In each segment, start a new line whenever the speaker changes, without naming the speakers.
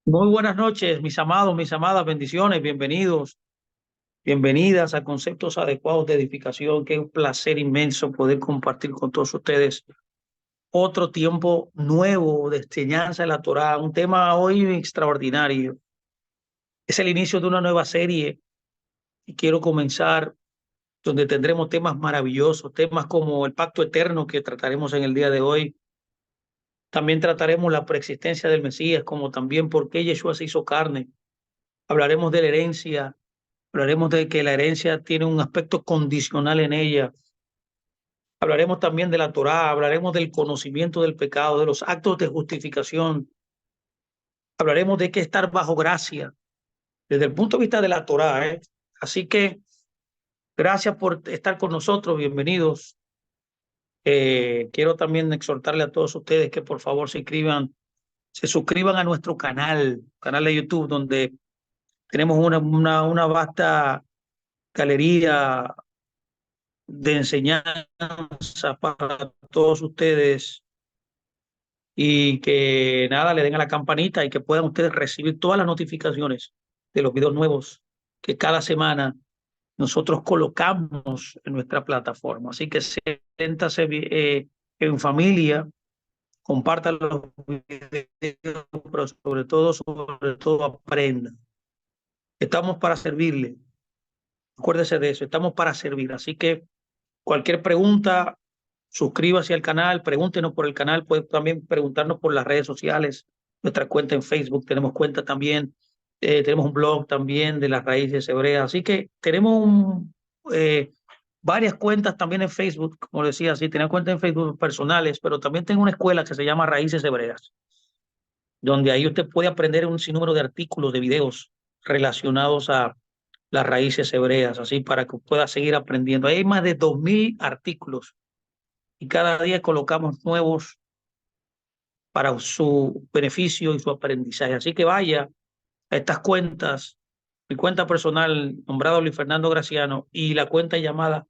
Muy buenas noches, mis amados, mis amadas, bendiciones, bienvenidos, bienvenidas a Conceptos Adecuados de Edificación. Qué un placer inmenso poder compartir con todos ustedes otro tiempo nuevo de enseñanza de la Torá, un tema hoy extraordinario. Es el inicio de una nueva serie y quiero comenzar donde tendremos temas maravillosos, temas como el pacto eterno que trataremos en el día de hoy. También trataremos la preexistencia del Mesías, como también por qué Yeshua se hizo carne. Hablaremos de la herencia. Hablaremos de que la herencia tiene un aspecto condicional en ella. Hablaremos también de la Torá, hablaremos del conocimiento del pecado, de los actos de justificación. Hablaremos de que estar bajo gracia desde el punto de vista de la Torá, ¿eh? Así que gracias por estar con nosotros, bienvenidos. Quiero también exhortarle a todos ustedes que por favor se suscriban a nuestro canal de YouTube, donde tenemos una vasta galería de enseñanza para todos ustedes y que nada, le den a la campanita y que puedan ustedes recibir todas las notificaciones de los videos nuevos que cada semana nosotros colocamos en nuestra plataforma. Así que siéntase en familia, compartan los videos, pero sobre todo aprendan. Estamos para servirle. Acuérdese de eso, estamos para servir. Así que cualquier pregunta, suscríbase al canal, pregúntenos por el canal, puede también preguntarnos por las redes sociales, nuestra cuenta en Facebook, tenemos cuenta también, tenemos un blog también de las raíces hebreas, así que tenemos eh, varias cuentas también en Facebook, como decía, sí, tenemos cuentas en Facebook personales, pero también tengo una escuela que se llama Raíces Hebreas, donde ahí usted puede aprender un sinnúmero de artículos, de videos relacionados a las raíces hebreas, así para que pueda seguir aprendiendo. Ahí hay más de 2000 artículos y cada día colocamos nuevos para su beneficio y su aprendizaje. Así que vaya a estas cuentas, mi cuenta personal, nombrado Luis Fernando Graciano, y la cuenta llamada,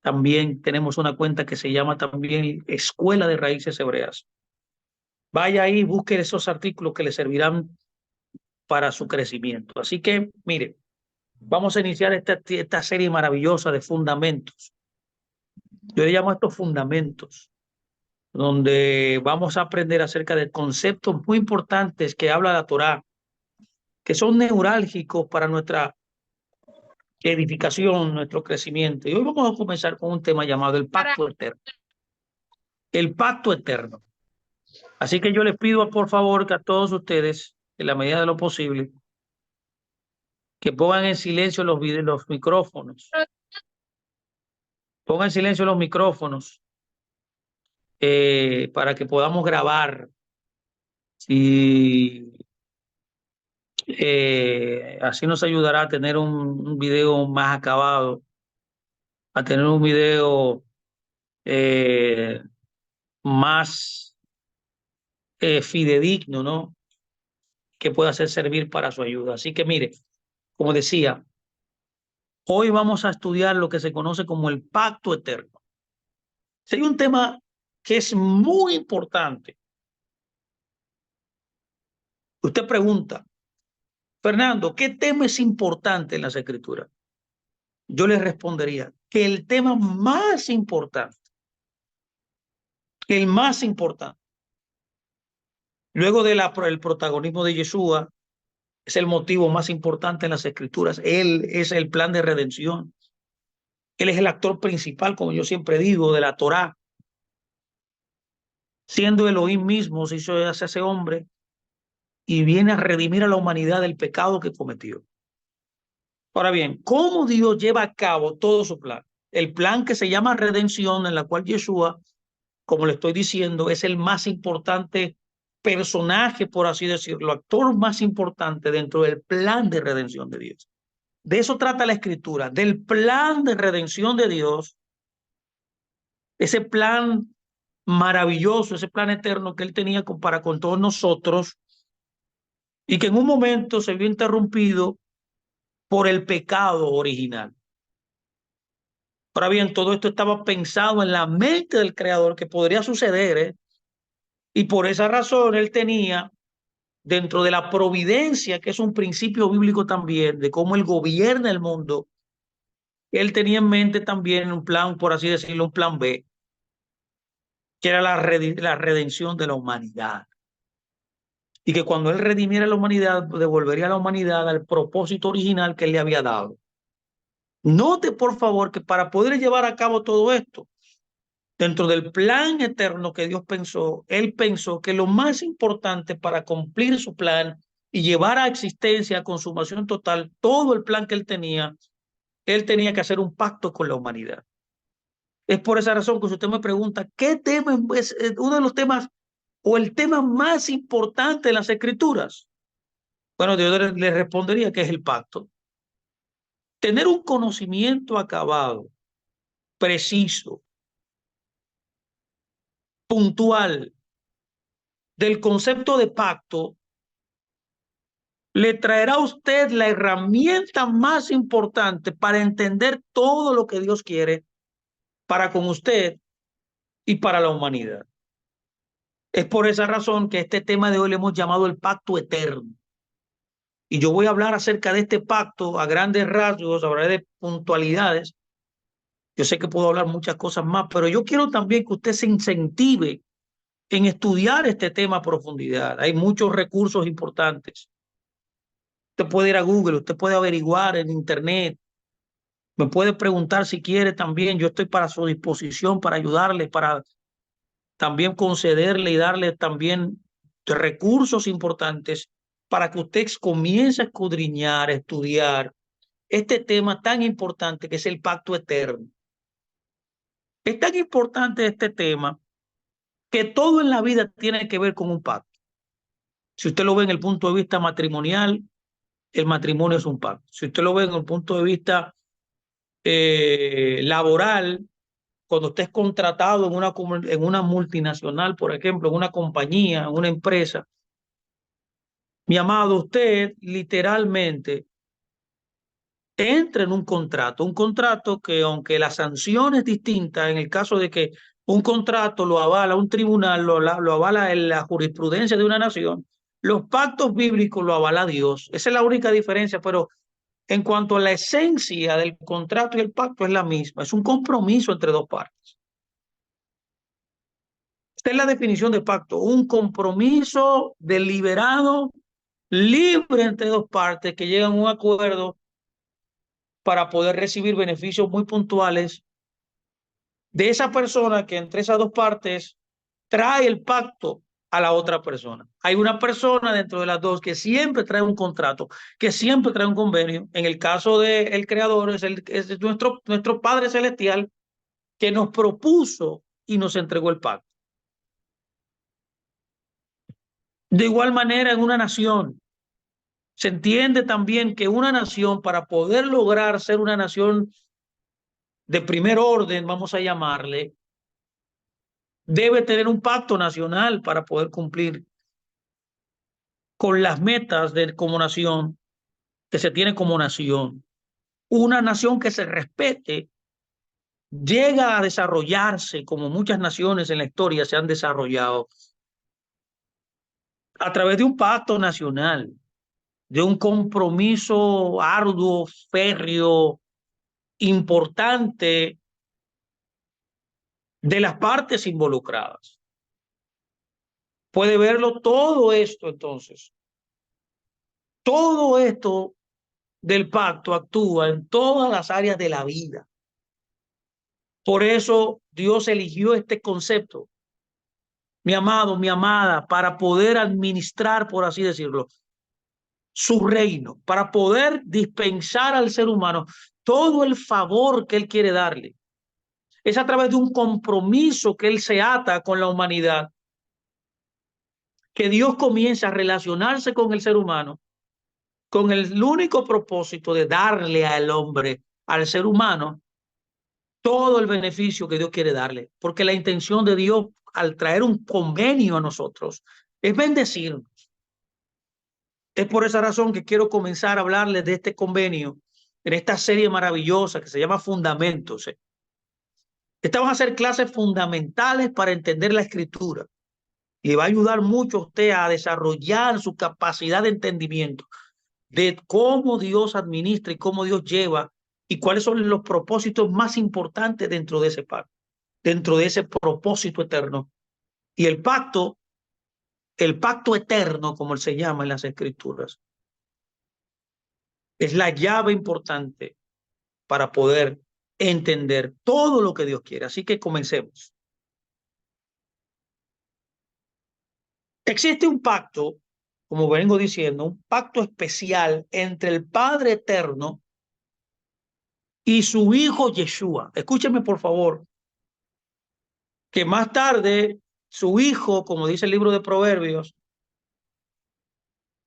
también tenemos una cuenta que se llama también Escuela de Raíces Hebreas. Vaya ahí, busque esos artículos que le servirán para su crecimiento. Así que, mire, vamos a iniciar esta serie maravillosa de fundamentos. Yo le llamo a estos fundamentos, donde vamos a aprender acerca de conceptos muy importantes que habla la Torá, que son neurálgicos para nuestra edificación, nuestro crecimiento. Y hoy vamos a comenzar con un tema llamado el pacto eterno. El pacto eterno. Así que yo les pido por favor que a todos ustedes, en la medida de lo posible, que pongan en silencio los micrófonos. Pongan en silencio los micrófonos para que podamos grabar. Y así nos ayudará a tener un video más acabado, a tener un video eh, más fidedigno, ¿no? Que pueda ser servir para su ayuda. Así que mire, como decía, hoy vamos a estudiar lo que se conoce como el pacto eterno. Si hay un tema que es muy importante, usted pregunta, Fernando, ¿qué tema es importante en las escrituras? Yo le respondería que el tema más importante, el más importante, luego del protagonismo de Yeshua, es el motivo más importante en las escrituras. Él es el plan de redención. Él es el actor principal, como yo siempre digo, de la Torá. Siendo Elohim mismo, se hizo ese hombre y viene a redimir a la humanidad del pecado que cometió. Ahora bien, ¿cómo Dios lleva a cabo todo su plan? El plan que se llama redención, en la cual Yeshua, como le estoy diciendo, es el más importante personaje, por así decirlo, actor más importante dentro del plan de redención de Dios. De eso trata la escritura, del plan de redención de Dios, ese plan maravilloso, ese plan eterno que él tenía para con todos nosotros y que en un momento se vio interrumpido por el pecado original. Ahora bien, todo esto estaba pensado en la mente del creador que podría suceder, ¿eh? Y por esa razón él tenía dentro de la providencia, que es un principio bíblico también, de cómo Él gobierna el mundo, Él tenía en mente también un plan, por así decirlo, un plan B, que era la redención de la humanidad. Y que cuando Él redimiera a la humanidad, devolvería a la humanidad al propósito original que Él le había dado. Note, por favor, que para poder llevar a cabo todo esto, dentro del plan eterno que Dios pensó, Él pensó que lo más importante para cumplir su plan y llevar a existencia, a consumación total, todo el plan que Él tenía que hacer un pacto con la humanidad. Es por esa razón que si usted me pregunta, ¿qué tema es uno de los temas o el tema más importante de las Escrituras? Bueno, yo le respondería que es el pacto. Tener un conocimiento acabado, preciso, puntual del concepto de pacto le traerá a usted la herramienta más importante para entender todo lo que Dios quiere para con usted y para la humanidad. Es por esa razón que este tema de hoy le hemos llamado el pacto eterno. Y yo voy a hablar acerca de este pacto a grandes rasgos, hablaré de puntualidades. Yo sé que puedo hablar muchas cosas más, pero yo quiero también que usted se incentive en estudiar este tema a profundidad. Hay muchos recursos importantes. Usted puede ir a Google, usted puede averiguar en Internet, me puede preguntar si quiere también. Yo estoy para su disposición para ayudarle, para también concederle y darle también recursos importantes para que usted comience a escudriñar, a estudiar este tema tan importante que es el pacto eterno. Es tan importante este tema que todo en la vida tiene que ver con un pacto. Si usted lo ve en el punto de vista matrimonial, el matrimonio es un pacto. Si usted lo ve en el punto de vista laboral, cuando usted es contratado en una multinacional, por ejemplo, en una compañía, en una empresa, mi amado, usted literalmente entra en un contrato que aunque la sanción es distinta, en el caso de que un contrato lo avala un tribunal, lo avala en la jurisprudencia de una nación, los pactos bíblicos lo avala Dios. Esa es la única diferencia, pero en cuanto a la esencia del contrato y el pacto es la misma, es un compromiso entre dos partes. Esta es la definición de pacto, un compromiso deliberado, libre entre dos partes que llegan a un acuerdo para poder recibir beneficios muy puntuales de esa persona que entre esas dos partes trae el pacto a la otra persona. Hay una persona dentro de las dos que siempre trae un contrato, que siempre trae un convenio. En el caso del creador es nuestro Padre Celestial que nos propuso y nos entregó el pacto. De igual manera, en una nación, se entiende también que una nación, para poder lograr ser una nación de primer orden, vamos a llamarle, debe tener un pacto nacional para poder cumplir con las metas como nación, que se tiene como nación. Una nación que se respete llega a desarrollarse como muchas naciones en la historia se han desarrollado a través de un pacto nacional, de un compromiso arduo, férreo, importante de las partes involucradas. Puede verlo todo esto entonces. Todo esto del pacto actúa en todas las áreas de la vida. Por eso Dios eligió este concepto, mi amado, mi amada, para poder administrar, por así decirlo, su reino, para poder dispensar al ser humano todo el favor que Él quiere darle. Es a través de un compromiso que Él se ata con la humanidad, que Dios comienza a relacionarse con el ser humano, con el único propósito de darle al hombre, al ser humano, todo el beneficio que Dios quiere darle. Porque la intención de Dios al traer un convenio a nosotros es bendecirnos. Es por esa razón que quiero comenzar a hablarles de este convenio en esta serie maravillosa que se llama Fundamentos. Estas van a ser clases fundamentales para entender la Escritura y va a ayudar mucho a usted a desarrollar su capacidad de entendimiento de cómo Dios administra y cómo Dios lleva y cuáles son los propósitos más importantes dentro de ese pacto, dentro de ese propósito eterno. Y el pacto eterno, como se llama en las escrituras, es la llave importante para poder entender todo lo que Dios quiere. Así que comencemos. Existe un pacto, como vengo diciendo, un pacto especial entre el Padre Eterno y su Hijo Yeshua. Escúcheme, por favor, que más tarde su Hijo, como dice el libro de Proverbios,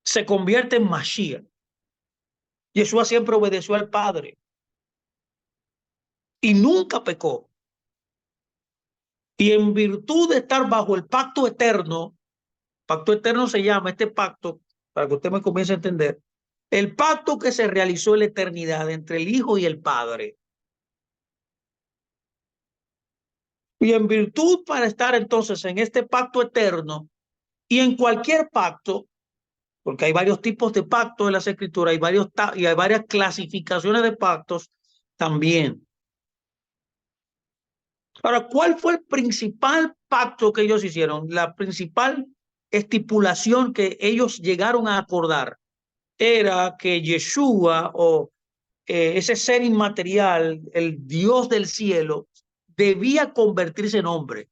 se convierte en Mashiach. Yeshua siempre obedeció al Padre y nunca pecó. Y en virtud de estar bajo el pacto eterno se llama este pacto, para que usted me comience a entender, el pacto que se realizó en la eternidad entre el Hijo y el Padre. Y en virtud para estar entonces en este pacto eterno y en cualquier pacto, porque hay varios tipos de pactos en las escrituras, y hay varias clasificaciones de pactos también. Ahora, ¿cuál fue el principal pacto que ellos hicieron? La principal estipulación que ellos llegaron a acordar era que Yeshua o ese ser inmaterial, el Dios del cielo, debía convertirse en hombre.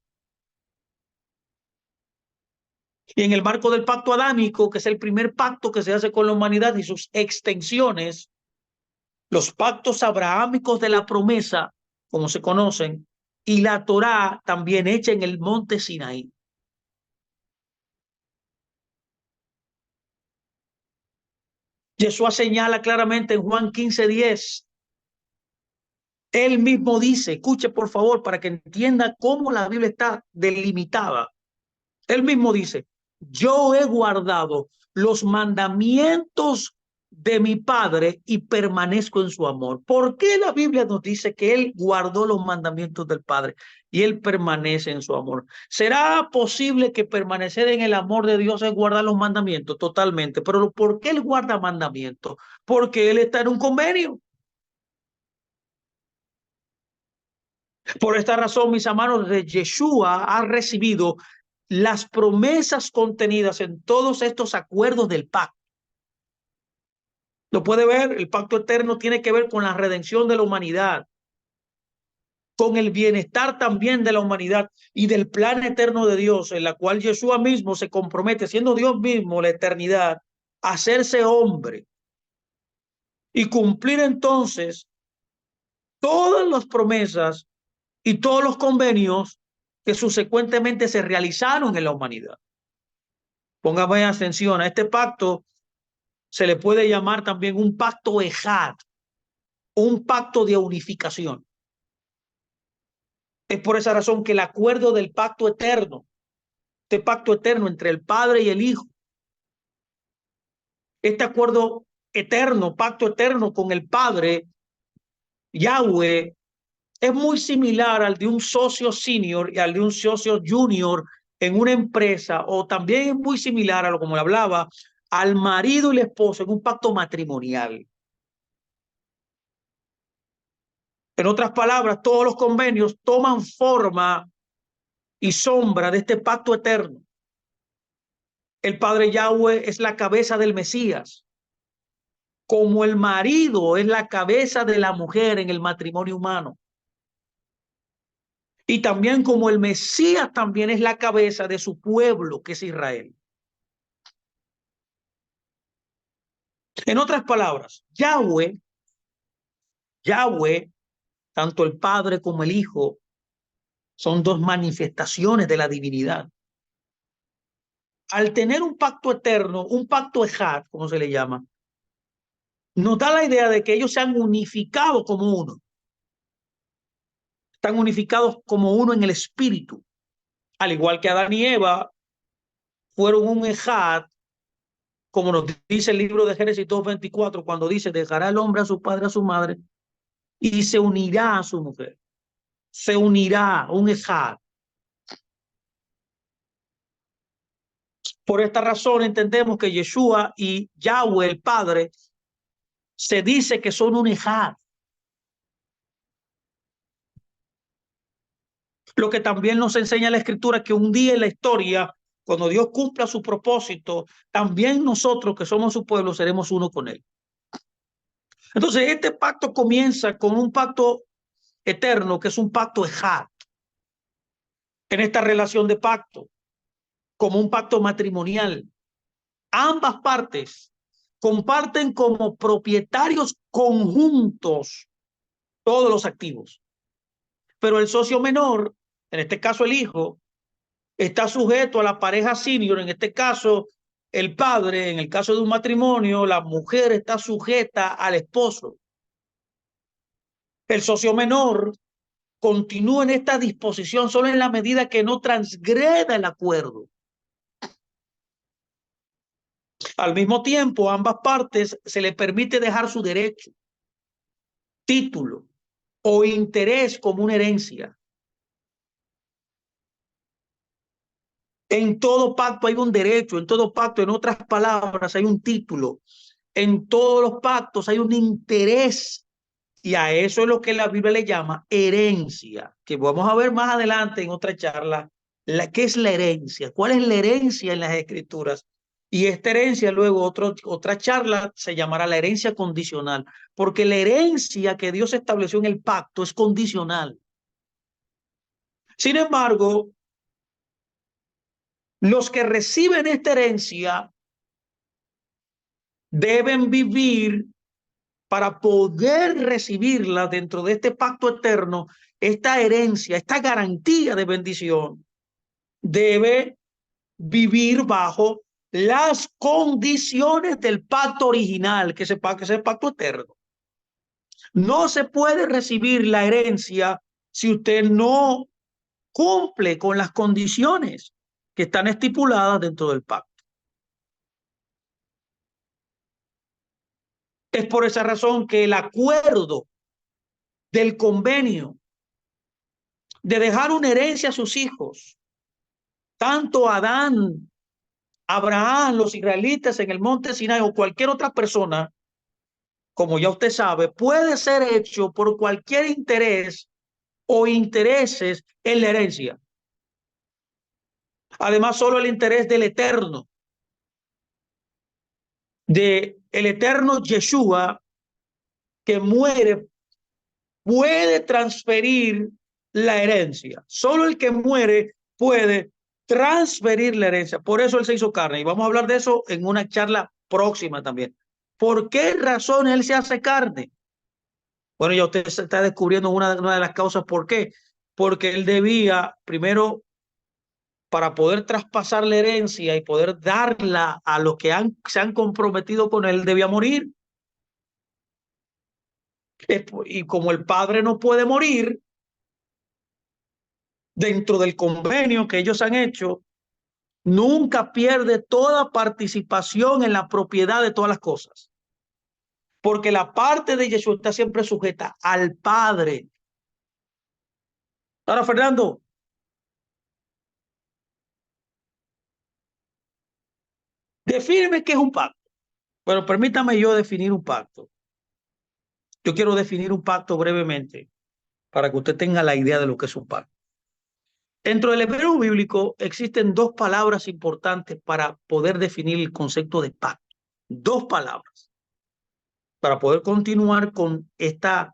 Y en el marco del pacto adámico, que es el primer pacto que se hace con la humanidad y sus extensiones, los pactos abrahámicos de la promesa, como se conocen, y la Torá también hecha en el monte Sinaí. Yeshua señala claramente en Juan 15:10. Él mismo dice, escuche por favor para que entienda cómo la Biblia está delimitada. Él mismo dice, yo he guardado los mandamientos de mi Padre y permanezco en su amor. ¿Por qué la Biblia nos dice que Él guardó los mandamientos del Padre y Él permanece en su amor? ¿Será posible que permanecer en el amor de Dios es guardar los mandamientos? Totalmente. Pero ¿por qué Él guarda mandamientos? Porque Él está en un convenio. Por esta razón, mis hermanos, de Yeshua ha recibido las promesas contenidas en todos estos acuerdos del pacto. Lo puede ver, el pacto eterno tiene que ver con la redención de la humanidad, con el bienestar también de la humanidad y del plan eterno de Dios, en la cual Yeshua mismo se compromete, siendo Dios mismo la eternidad, a hacerse hombre y cumplir entonces todas las promesas y todos los convenios que subsecuentemente se realizaron en la humanidad. Póngame atención, a este pacto se le puede llamar también un pacto ejad, un pacto de unificación. Es por esa razón que el acuerdo del pacto eterno, este pacto eterno entre el Padre y el Hijo, este acuerdo eterno, pacto eterno con el Padre, Yahweh, es muy similar al de un socio senior y al de un socio junior en una empresa, o también es muy similar a lo como le hablaba, al marido y la esposa en un pacto matrimonial. En otras palabras, todos los convenios toman forma y sombra de este pacto eterno. El Padre Yahweh es la cabeza del Mesías, como el marido es la cabeza de la mujer en el matrimonio humano. Y también como el Mesías también es la cabeza de su pueblo, que es Israel. En otras palabras, Yahweh, tanto el Padre como el Hijo, son dos manifestaciones de la divinidad. Al tener un pacto eterno, un pacto ejad, como se le llama, nos da la idea de que ellos se han unificado como uno. Están unificados como uno en el espíritu. Al igual que Adán y Eva fueron un ejad, como nos dice el libro de Génesis 2:24, cuando dice, dejará el hombre a su padre, a su madre, y se unirá a su mujer. Se unirá, un ejad. Por esta razón entendemos que Yeshua y Yahweh, el Padre, se dice que son un ejad. Lo que también nos enseña la Escritura que un día en la historia, cuando Dios cumpla su propósito, también nosotros que somos su pueblo seremos uno con él. Entonces este pacto comienza con un pacto eterno, que es un pacto ejad. En esta relación de pacto, como un pacto matrimonial, ambas partes comparten como propietarios conjuntos todos los activos. Pero el socio menor, en este caso el hijo, está sujeto a la pareja senior, en este caso el padre, en el caso de un matrimonio, la mujer está sujeta al esposo. El socio menor continúa en esta disposición solo en la medida que no transgreda el acuerdo. Al mismo tiempo, a ambas partes se le permite dejar su derecho, título o interés como una herencia. En todo pacto hay un derecho, en todo pacto, en otras palabras, hay un título. En todos los pactos hay un interés. Y a eso es lo que la Biblia le llama herencia, que vamos a ver más adelante en otra charla, qué es la herencia, cuál es la herencia en las Escrituras. Y esta herencia luego otra charla se llamará la herencia condicional, porque la herencia que Dios estableció en el pacto es condicional. Sin embargo, los que reciben esta herencia deben vivir para poder recibirla dentro de este pacto eterno, esta herencia, esta garantía de bendición, debe vivir bajo las condiciones del pacto original, que es el pacto eterno. No se puede recibir la herencia si usted no cumple con las condiciones que están estipuladas dentro del pacto. Es por esa razón que el acuerdo del convenio de dejar una herencia a sus hijos, tanto Adán, Abraham, los israelitas en el monte Sinai o cualquier otra persona, como ya usted sabe, puede ser hecho por cualquier interés o intereses en la herencia. Además, solo el interés del eterno, de el eterno Yeshua, que muere, puede transferir la herencia. Solo el que muere puede transferir la herencia. Por eso él se hizo carne. Y vamos a hablar de eso en una charla próxima también. ¿Por qué razón él se hace carne? Bueno, ya usted se está descubriendo una de las causas. ¿Por qué? Porque él debía, primero, para poder traspasar la herencia y poder darla a los que se han comprometido con él, debía morir. Y como el padre no puede morir, dentro del convenio que ellos han hecho, nunca pierde toda participación en la propiedad de todas las cosas. Porque la parte de Yeshua está siempre sujeta al Padre. Ahora, Fernando, defíneme qué es un pacto. Bueno, permítame yo definir un pacto. Yo quiero definir un pacto brevemente para que usted tenga la idea de lo que es un pacto. Dentro del hebreo bíblico existen dos palabras importantes para poder definir el concepto de pacto. Dos palabras para poder continuar con esta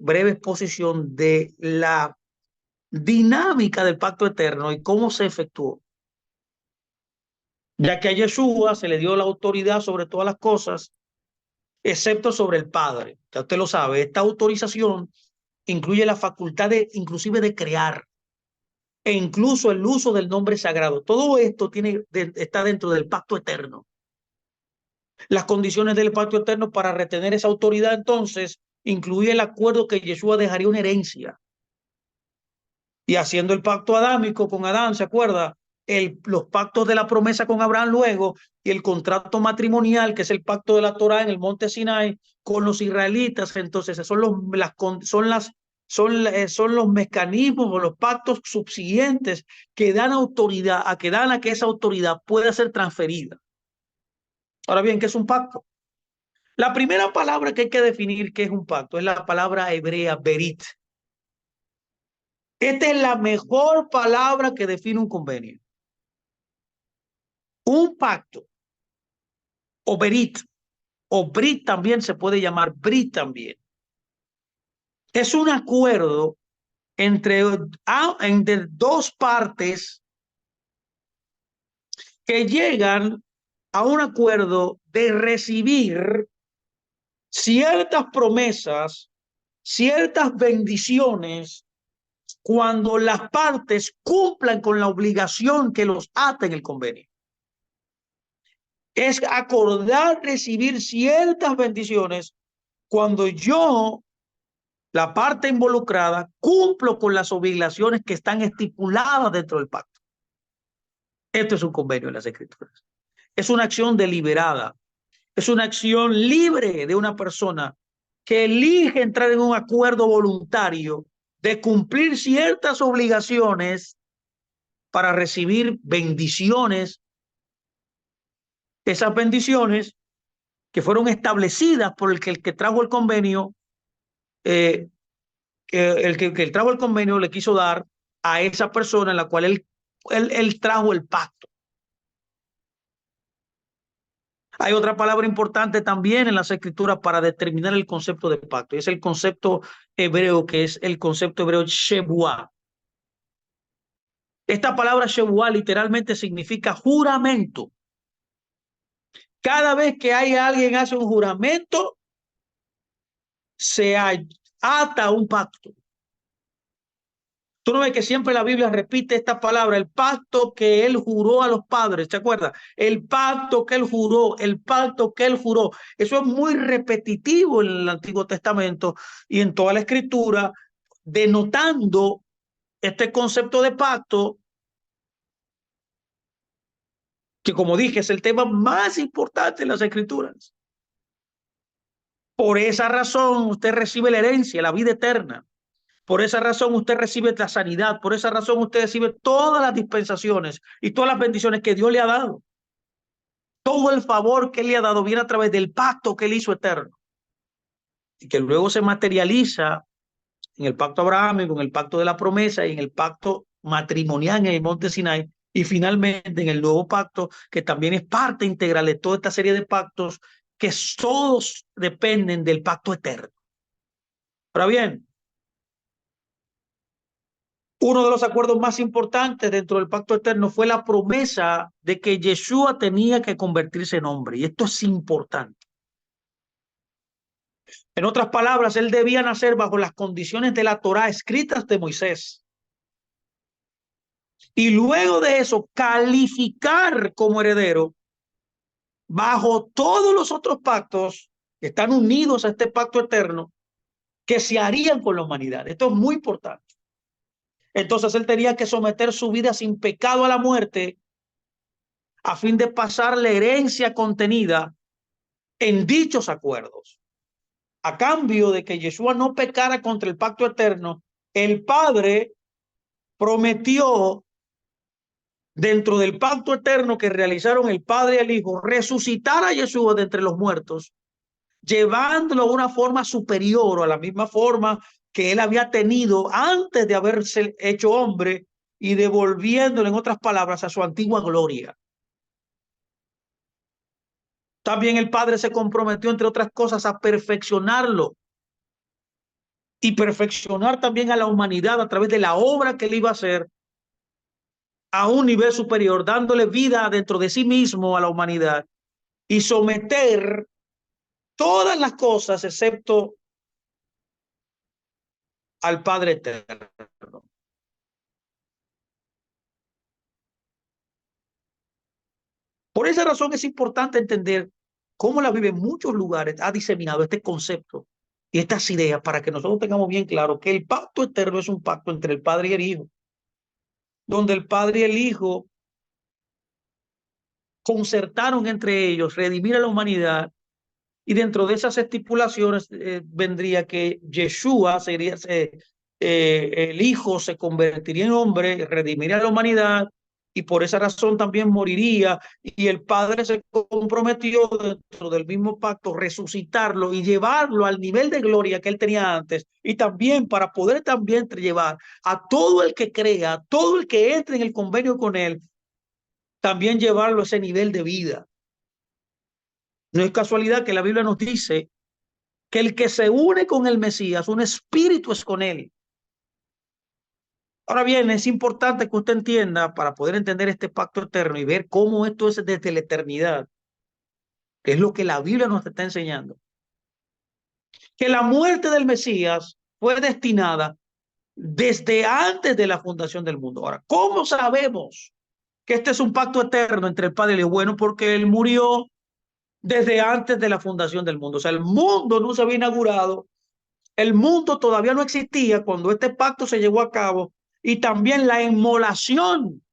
breve exposición de la dinámica del pacto eterno y cómo se efectuó. Ya que a Yeshua se le dio la autoridad sobre todas las cosas, excepto sobre el Padre. Ya usted lo sabe, esta autorización incluye la facultad inclusive de crear e incluso el uso del nombre sagrado. Todo esto está dentro del pacto eterno. Las condiciones del pacto eterno para retener esa autoridad entonces incluye el acuerdo que Yeshua dejaría una herencia. Y haciendo el pacto adámico con Adán, ¿se acuerda? Los pactos de la promesa con Abraham luego y el contrato matrimonial, que es el pacto de la Torá en el monte Sinai con los israelitas. Entonces, son las son los mecanismos o los pactos subsiguientes que dan autoridad, que dan a que esa autoridad pueda ser transferida. Ahora bien, ¿qué es un pacto? La primera palabra que hay que definir qué es un pacto es la palabra hebrea berit. Esta es la mejor palabra que define un convenio. Un pacto, o berit, o brit también se puede llamar brit también. Es un acuerdo entre dos partes que llegan a un acuerdo de recibir ciertas promesas, ciertas bendiciones, cuando las partes cumplan con la obligación que los ata en el convenio. Es acordar recibir ciertas bendiciones cuando yo, la parte involucrada, cumplo con las obligaciones que están estipuladas dentro del pacto. Esto es un convenio en las Escrituras. Es una acción deliberada, es una acción libre de una persona que elige entrar en un acuerdo voluntario de cumplir ciertas obligaciones para recibir bendiciones. Esas bendiciones que fueron establecidas por el que trajo el convenio, el trajo el convenio le quiso dar a esa persona en la cual él trajo el pacto. Hay otra palabra importante también en las Escrituras para determinar el concepto de pacto, y es el concepto hebreo, que es el concepto hebreo shebuá. Esta palabra shebuá literalmente significa juramento. Cada vez que alguien hace un juramento, se ata un pacto. Tú no ves que siempre la Biblia repite esta palabra, el pacto que él juró a los padres, ¿te acuerdas? El pacto que él juró, el pacto que él juró. Eso es muy repetitivo en el Antiguo Testamento y en toda la Escritura, denotando este concepto de pacto, que como dije es el tema más importante en las Escrituras. Por esa razón usted recibe la herencia, la vida eterna. Por esa razón usted recibe la sanidad. Por esa razón usted recibe todas las dispensaciones y todas las bendiciones que Dios le ha dado. Todo el favor que Él le ha dado viene a través del pacto que Él hizo eterno y que luego se materializa en el pacto abrahámico, en el pacto de la promesa y en el pacto matrimonial en el monte Sinai, y finalmente en el nuevo pacto, que también es parte integral de toda esta serie de pactos que todos dependen del pacto eterno. Ahora bien, uno de los acuerdos más importantes dentro del pacto eterno fue la promesa de que Yeshua tenía que convertirse en hombre, y esto es importante. En otras palabras, él debía nacer bajo las condiciones de la Torá escritas de Moisés. Y luego de eso, calificar como heredero bajo todos los otros pactos que están unidos a este pacto eterno que se harían con la humanidad. Esto es muy importante. Entonces él tenía que someter su vida sin pecado a la muerte a fin de pasar la herencia contenida en dichos acuerdos. A cambio de que Yeshua no pecara contra el pacto eterno, el Padre prometió, dentro del pacto eterno que realizaron el Padre y el Hijo, resucitar a Yeshua de entre los muertos, llevándolo a una forma superior o a la misma forma que él había tenido antes de haberse hecho hombre, y devolviéndolo, en otras palabras, a su antigua gloria. También el Padre se comprometió, entre otras cosas, a perfeccionarlo y perfeccionar también a la humanidad a través de la obra que él iba a hacer a un nivel superior, dándole vida dentro de sí mismo a la humanidad y someter todas las cosas excepto al Padre eterno. Por esa razón es importante entender cómo la Biblia en muchos lugares ha diseminado este concepto y estas ideas para que nosotros tengamos bien claro que el pacto eterno es un pacto entre el Padre y el Hijo, donde el Padre y el Hijo concertaron entre ellos redimir a la humanidad, y dentro de esas estipulaciones vendría que Yeshua el Hijo se convertiría en hombre, redimiría a la humanidad y por esa razón también moriría. Y el Padre se comprometió dentro del mismo pacto resucitarlo y llevarlo al nivel de gloria que él tenía antes. Y también para poder también llevar a todo el que crea, a todo el que entre en el convenio con él, también llevarlo a ese nivel de vida. No es casualidad que la Biblia nos dice que el que se une con el Mesías, un espíritu es con él. Ahora bien, es importante que usted entienda para poder entender este pacto eterno y ver cómo esto es desde la eternidad, que es lo que la Biblia nos está enseñando, que la muerte del Mesías fue destinada desde antes de la fundación del mundo. Ahora, ¿cómo sabemos que este es un pacto eterno entre el Padre y el Hijo? Bueno, porque Él murió desde antes de la fundación del mundo. O sea, el mundo no se había inaugurado, el mundo todavía no existía cuando este pacto se llevó a cabo y también la inmolación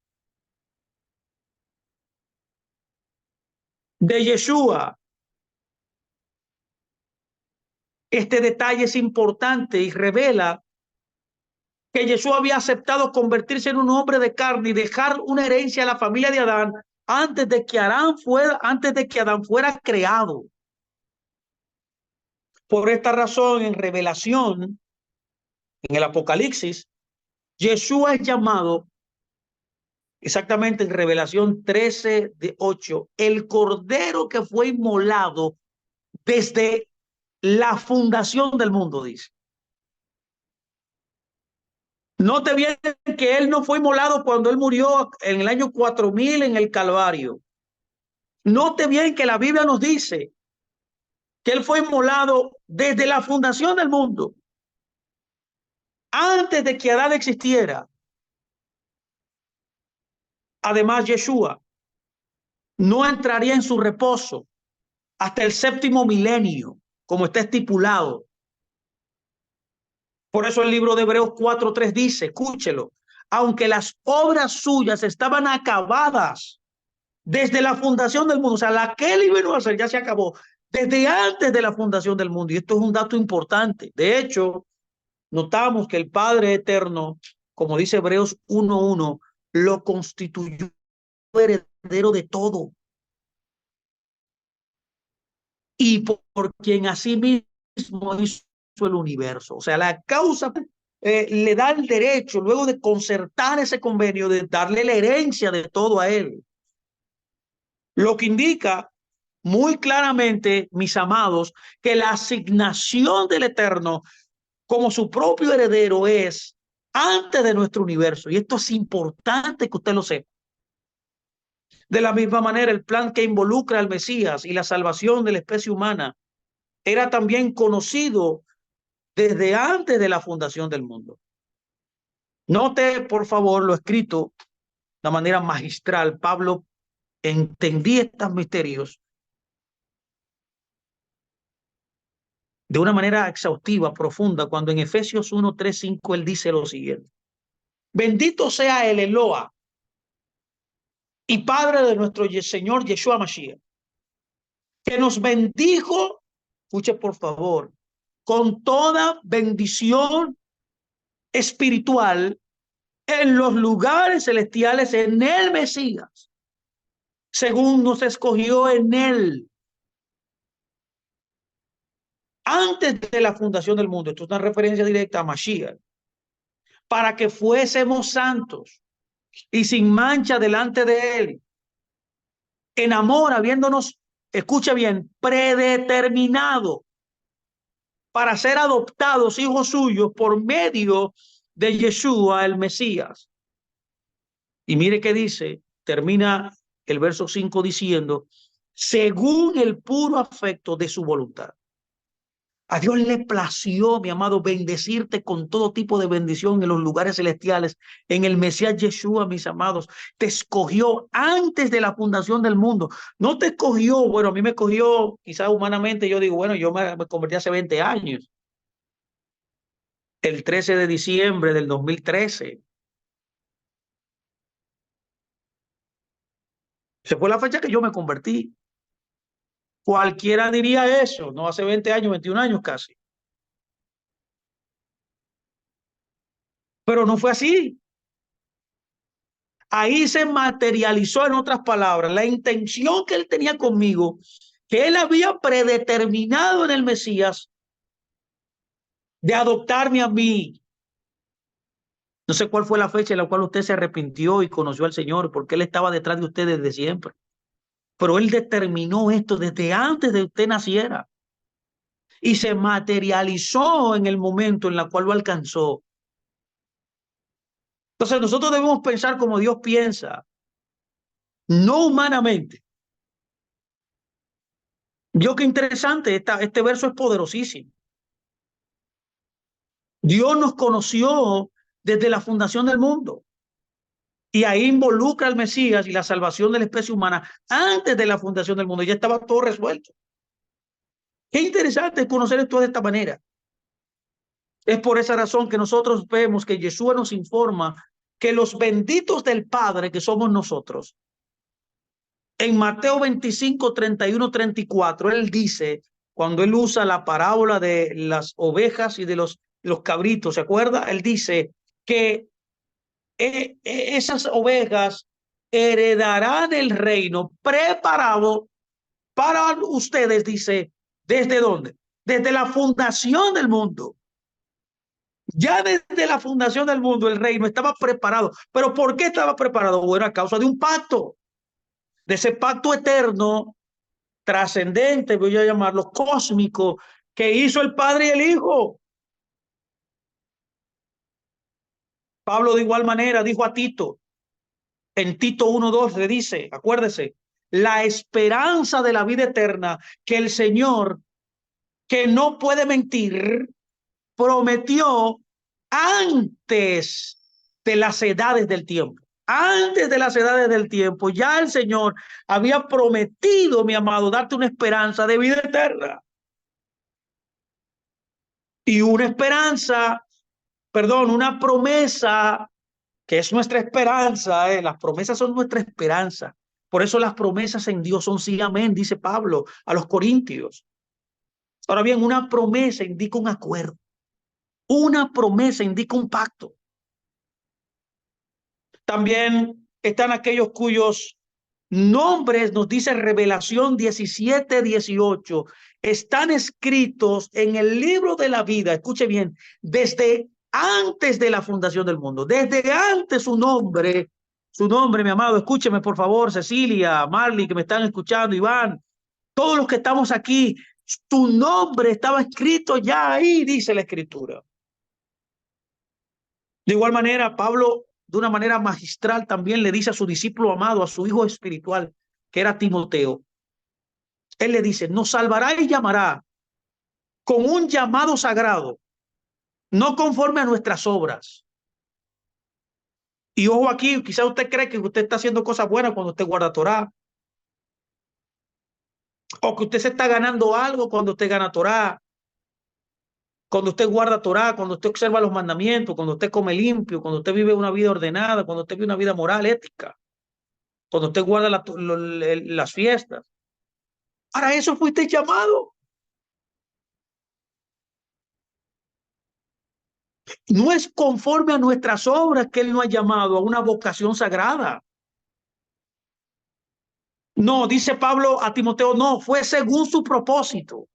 de Yeshua. Este detalle es importante y revela que Yeshua había aceptado convertirse en un hombre de carne y dejar una herencia a la familia de Adán antes de que Adán fuera creado. Por esta razón, en Revelación, en el Apocalipsis, Yeshua es llamado exactamente en Revelación 13:8, el cordero que fue inmolado desde la fundación del mundo, dice. Note bien que él no fue inmolado cuando él murió en el año 4000 en el Calvario. Note bien que la Biblia nos dice que él fue inmolado desde la fundación del mundo, antes de que Adán existiera. Además, Yeshua no entraría en su reposo hasta el séptimo milenio, como está estipulado. Por eso el libro de Hebreos 4:3 dice, escúchelo, aunque las obras suyas estaban acabadas desde la fundación del mundo, o sea, la que él vino a hacer ya se acabó desde antes de la fundación del mundo. Y esto es un dato importante. De hecho, notamos que el Padre Eterno, como dice Hebreos 1:1, lo constituyó heredero de todo y por quien asimismo hizo el universo. O sea, la causa le da el derecho, luego de concertar ese convenio, de darle la herencia de todo a él. Lo que indica muy claramente, mis amados, que la asignación del Eterno como su propio heredero es antes de nuestro universo. Y esto es importante que usted lo sepa. De la misma manera, el plan que involucra al Mesías y la salvación de la especie humana era también conocido desde antes de la fundación del mundo. Note, por favor, lo escrito de manera magistral. Pablo entendía estos misterios de una manera exhaustiva, profunda, cuando en Efesios 1:3-5 él dice lo siguiente. Bendito sea el Eloa y Padre de nuestro Señor Yeshua Mashiach, que nos bendijo, escuche por favor, con toda bendición espiritual en los lugares celestiales en el Mesías, según nos escogió en él antes de la fundación del mundo. Esto es una referencia directa a Mashiach, para que fuésemos santos y sin mancha delante de él, en amor, habiéndonos, escucha bien, predeterminado para ser adoptados hijos suyos por medio de Yeshua, el Mesías. Y mire qué dice, termina el verso 5 diciendo, según el puro afecto de su voluntad. A Dios le plació, mi amado, bendecirte con todo tipo de bendición en los lugares celestiales, en el Mesías Yeshua, mis amados. Te escogió antes de la fundación del mundo. No te escogió, bueno, a mí me escogió, quizás humanamente, yo digo, bueno, yo me convertí hace 20 años, el 13 de diciembre del 2013. Esa fue la fecha que yo me convertí. Cualquiera diría eso, no hace 20 años, 21 años casi. Pero no fue así. Ahí se materializó, en otras palabras, la intención que él tenía conmigo, que él había predeterminado en el Mesías de adoptarme a mí. No sé cuál fue la fecha en la cual usted se arrepintió y conoció al Señor, porque Él estaba detrás de usted desde siempre. Pero Él determinó esto desde antes de que usted naciera y se materializó en el momento en el cual lo alcanzó. Entonces nosotros debemos pensar como Dios piensa, no humanamente. Dios, qué interesante, este verso es poderosísimo. Dios nos conoció desde la fundación del mundo. Y ahí involucra al Mesías y la salvación de la especie humana antes de la fundación del mundo. Ya estaba todo resuelto. Qué interesante conocer esto de esta manera. Es por esa razón que nosotros vemos que Yeshua nos informa que los benditos del Padre, que somos nosotros, en Mateo 25, 31, 34, él dice, cuando él usa la parábola de las ovejas y de los cabritos, ¿se acuerda? Él dice que esas ovejas heredarán el reino preparado para ustedes, dice, ¿desde dónde? Desde la fundación del mundo. Ya desde la fundación del mundo el reino estaba preparado. ¿Pero por qué estaba preparado? Bueno, a causa de un pacto, de ese pacto eterno, trascendente, voy a llamarlo cósmico, que hizo el Padre y el Hijo. Pablo de igual manera dijo a Tito, en Tito 1:2 le dice, acuérdese, la esperanza de la vida eterna que el Señor, que no puede mentir, prometió antes de las edades del tiempo. Antes de las edades del tiempo, ya el Señor había prometido, mi amado, darte una esperanza de vida eterna. Y una esperanza, perdón, una promesa que es nuestra esperanza. Las promesas son nuestra esperanza. Por eso las promesas en Dios son sí, amén, dice Pablo a los Corintios. Ahora bien, una promesa indica un acuerdo. Una promesa indica un pacto. También están aquellos cuyos nombres, nos dice Revelación 17:18, están escritos en el libro de la vida. Escuche bien, desde antes de la fundación del mundo, desde antes su nombre, mi amado, escúcheme por favor, Cecilia, Marley, que me están escuchando, Iván, todos los que estamos aquí, tu nombre estaba escrito ya ahí, dice la Escritura. De igual manera, Pablo, de una manera magistral, también le dice a su discípulo amado, a su hijo espiritual, que era Timoteo. Él le dice, nos salvará y llamará con un llamado sagrado, no conforme a nuestras obras. Y ojo aquí, quizá usted cree que usted está haciendo cosas buenas cuando usted guarda Torá, o que usted se está ganando algo cuando usted gana Torá, cuando usted guarda Torá, cuando usted observa los mandamientos, cuando usted come limpio, cuando usted vive una vida ordenada, cuando usted vive una vida moral, ética, cuando usted guarda las fiestas. Para eso fuiste llamado. No es conforme a nuestras obras que Él nos ha llamado a una vocación sagrada. No, dice Pablo a Timoteo, no, fue según su propósito.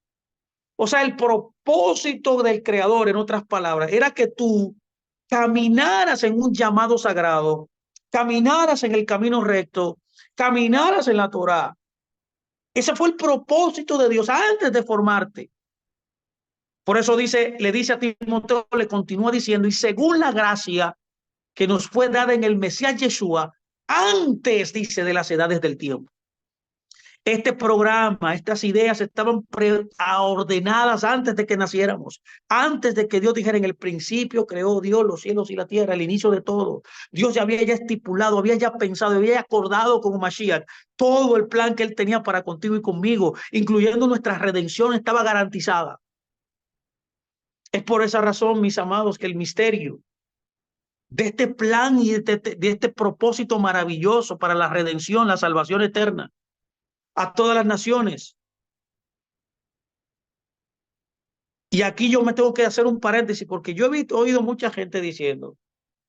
O sea, el propósito del Creador, en otras palabras, era que tú caminaras en un llamado sagrado, caminaras en el camino recto, caminaras en la Torá. Ese fue el propósito de Dios antes de formarte. Por eso dice, le dice a Timoteo, le continúa diciendo, y según la gracia que nos fue dada en el Mesías Yeshua, antes, dice, de las edades del tiempo. Este programa, estas ideas estaban preordenadas antes de que naciéramos, antes de que Dios dijera en el principio creó Dios los cielos y la tierra, el inicio de todo. Dios ya había estipulado, había ya pensado, había acordado con Mashiach todo el plan que Él tenía para contigo y conmigo, incluyendo nuestra redención, estaba garantizada. Es por esa razón, mis amados, que el misterio de este plan y de este propósito maravilloso para la redención, la salvación eterna a todas las naciones. Y aquí yo me tengo que hacer un paréntesis porque yo he oído mucha gente diciendo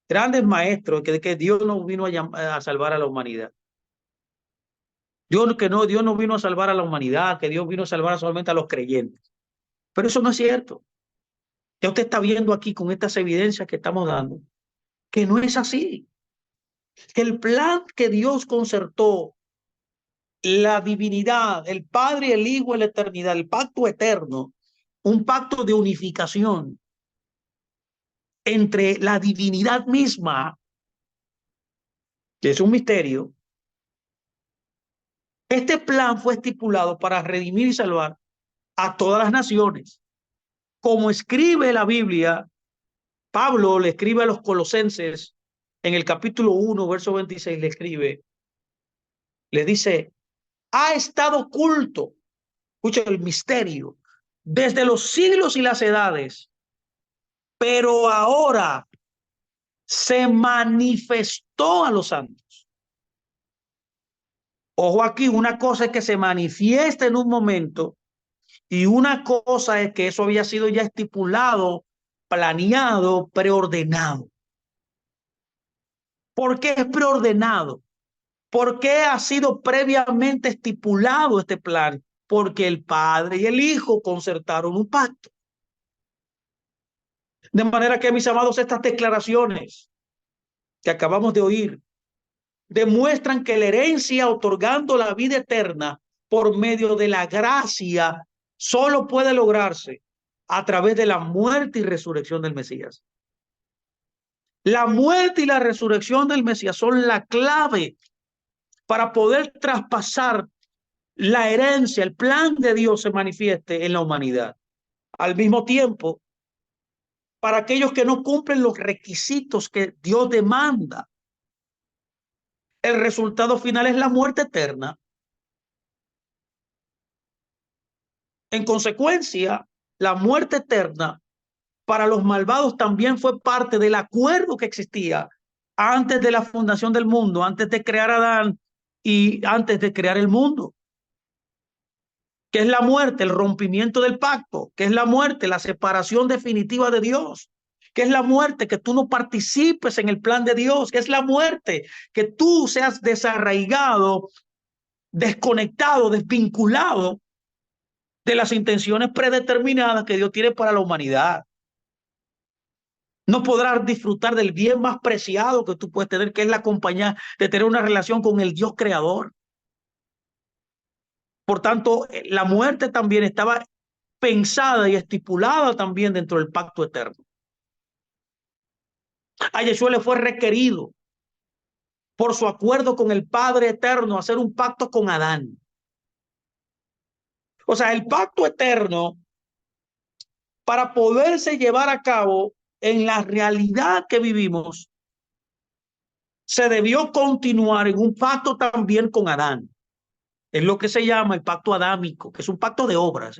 grandes maestros que Dios no vino a salvar a la humanidad. Dios no vino a salvar a la humanidad, que Dios vino a salvar solamente a los creyentes. Pero eso no es cierto. Ya usted está viendo aquí con estas evidencias que estamos dando que no es así. Que el plan que Dios concertó, la divinidad, el Padre, el Hijo y la eternidad, el pacto eterno, un pacto de unificación entre la divinidad misma, que es un misterio. Este plan fue estipulado para redimir y salvar a todas las naciones. Como escribe la Biblia, Pablo le escribe a los colosenses en el capítulo 1, verso 26, le escribe, le dice, ha estado oculto, escucha el misterio, desde los siglos y las edades, pero ahora se manifestó a los santos. Ojo aquí, una cosa es que se manifiesta en un momento y una cosa es que eso había sido ya estipulado, planeado, preordenado. ¿Por qué es preordenado? ¿Por qué ha sido previamente estipulado este plan? Porque el Padre y el Hijo concertaron un pacto. De manera que, mis amados, estas declaraciones que acabamos de oír demuestran que la herencia otorgando la vida eterna por medio de la gracia solo puede lograrse a través de la muerte y resurrección del Mesías. La muerte y la resurrección del Mesías son la clave para poder traspasar la herencia, el plan de Dios se manifieste en la humanidad. Al mismo tiempo, para aquellos que no cumplen los requisitos que Dios demanda, el resultado final es la muerte eterna. En consecuencia, la muerte eterna para los malvados también fue parte del acuerdo que existía antes de la fundación del mundo, antes de crear a Adán y antes de crear el mundo. ¿Qué es la muerte? El rompimiento del pacto. ¿Qué es la muerte? La separación definitiva de Dios. ¿Qué es la muerte? Que tú no participes en el plan de Dios. ¿Qué es la muerte? Que tú seas desarraigado, desconectado, desvinculado de las intenciones predeterminadas que Dios tiene para la humanidad. No podrás disfrutar del bien más preciado que tú puedes tener, que es la compañía de tener una relación con el Dios creador. Por tanto, la muerte también estaba pensada y estipulada también dentro del pacto eterno. A Yeshua le fue requerido por su acuerdo con el Padre eterno hacer un pacto con Adán. O sea, el pacto eterno, para poderse llevar a cabo en la realidad que vivimos, se debió continuar en un pacto también con Adán. Es lo que se llama el pacto adámico, que es un pacto de obras.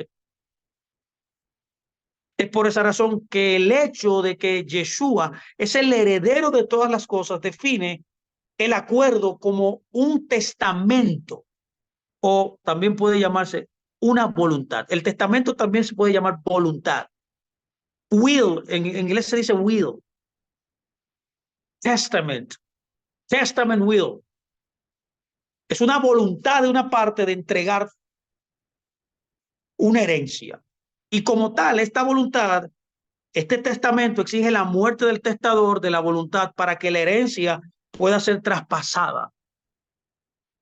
Es por esa razón que el hecho de que Yeshua es el heredero de todas las cosas define el acuerdo como un testamento, o también puede llamarse una voluntad. El testamento también se puede llamar voluntad. Will, en inglés se dice will. Testament. Testament will. Es una voluntad de una parte de entregar una herencia. Y como tal, esta voluntad, este testamento exige la muerte del testador de la voluntad para que la herencia pueda ser traspasada.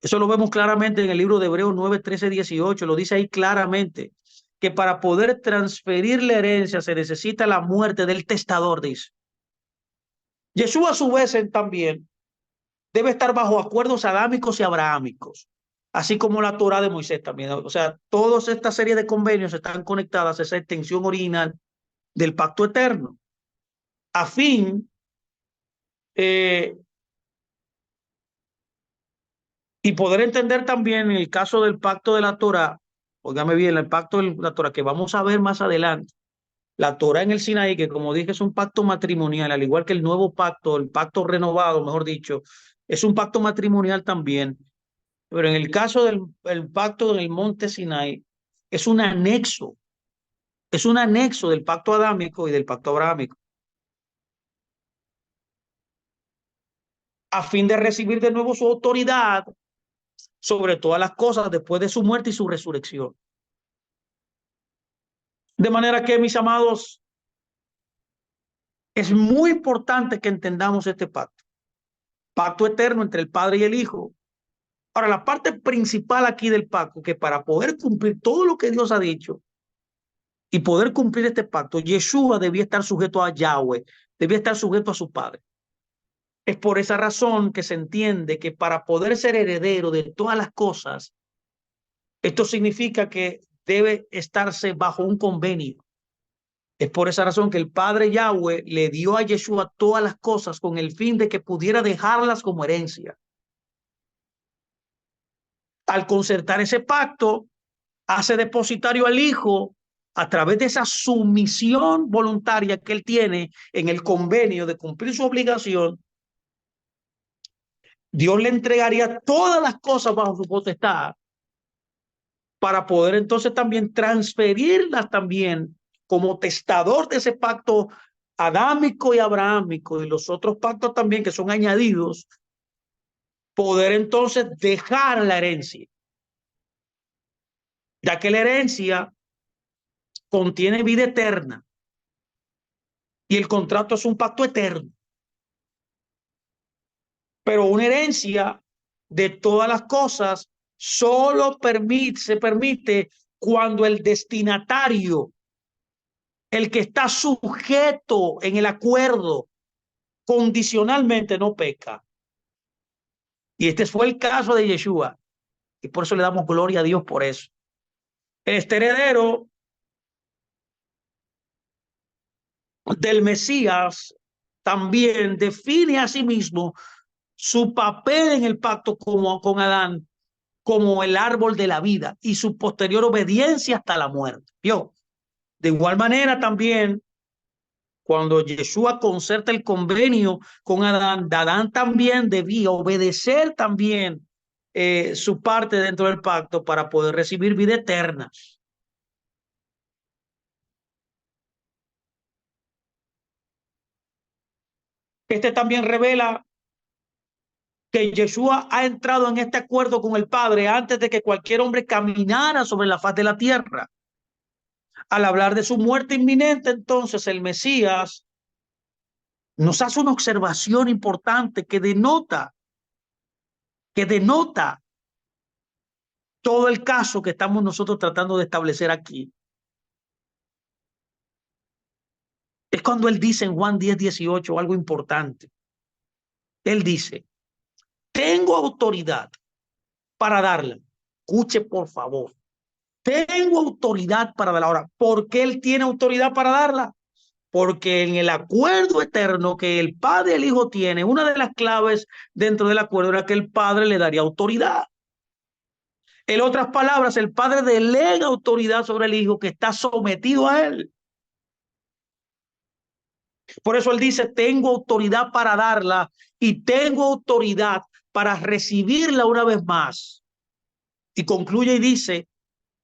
Eso lo vemos claramente en el libro de Hebreos 9, 13, 18. Lo dice ahí claramente que para poder transferir la herencia se necesita la muerte del testador, dice. Yeshua a su vez también debe estar bajo acuerdos adámicos y abrahámicos, así como la Torá de Moisés también. O sea, toda esta serie de convenios están conectadas a esa extensión original del pacto eterno, a fin y poder entender también en el caso del pacto de la Torá, óigame bien, el pacto de la Torá que vamos a ver más adelante, la Torá en el Sinaí, que como dije es un pacto matrimonial, al igual que el nuevo pacto, el pacto renovado, mejor dicho, es un pacto matrimonial también, pero en el caso del el pacto del monte Sinaí, es un anexo del pacto adámico y del pacto abrahámico. a fin de recibir de nuevo su autoridad sobre todas las cosas después de su muerte y su resurrección. De manera que, mis amados, es muy importante que entendamos este pacto, pacto eterno entre el Padre y el Hijo. Ahora, la parte principal aquí del pacto, que para poder cumplir todo lo que Dios ha dicho y poder cumplir este pacto, Yeshua debía estar sujeto a Yahweh, debía estar sujeto a su Padre. Es por esa razón que se entiende que para poder ser heredero de todas las cosas, esto significa que debe estarse bajo un convenio. Es por esa razón que el Padre Yahweh le dio a Yeshua todas las cosas con el fin de que pudiera dejarlas como herencia. Al concertar ese pacto, hace depositario al Hijo a través de esa sumisión voluntaria que él tiene en el convenio de cumplir su obligación. Dios le entregaría todas las cosas bajo su potestad para poder entonces también transferirlas también como testador de ese pacto adámico y abrahámico y los otros pactos también que son añadidos, poder entonces dejar la herencia, ya que la herencia contiene vida eterna y el contrato es un pacto eterno, pero una herencia de todas las cosas solo se permite cuando el destinatario, el que está sujeto en el acuerdo, condicionalmente no peca. Y este fue el caso de Yeshua. Y por eso le damos gloria a Dios por eso. Este heredero del Mesías también define a sí mismo su papel en el pacto como, con Adán como el árbol de la vida y su posterior obediencia hasta la muerte. ¿Vio? De igual manera también cuando Yeshua concerta el convenio con Adán, Adán también debía obedecer también su parte dentro del pacto para poder recibir vida eterna. Este también revela que Yeshua ha entrado en este acuerdo con el Padre antes de que cualquier hombre caminara sobre la faz de la tierra. Al hablar de su muerte inminente, entonces el Mesías nos hace una observación importante que denota todo el caso que estamos nosotros tratando de establecer aquí. Es cuando él dice en Juan 10:18 algo importante. Él dice, tengo autoridad para darla. Escuche, por favor. Tengo autoridad para darla. Ahora, ¿por qué él tiene autoridad para darla? Porque en el acuerdo eterno que el Padre y el Hijo tienen, una de las claves dentro del acuerdo era que el Padre le daría autoridad. En otras palabras, el Padre delega autoridad sobre el Hijo que está sometido a él. Por eso él dice, tengo autoridad para darla y tengo autoridad para recibirla una vez más. Y concluye y dice,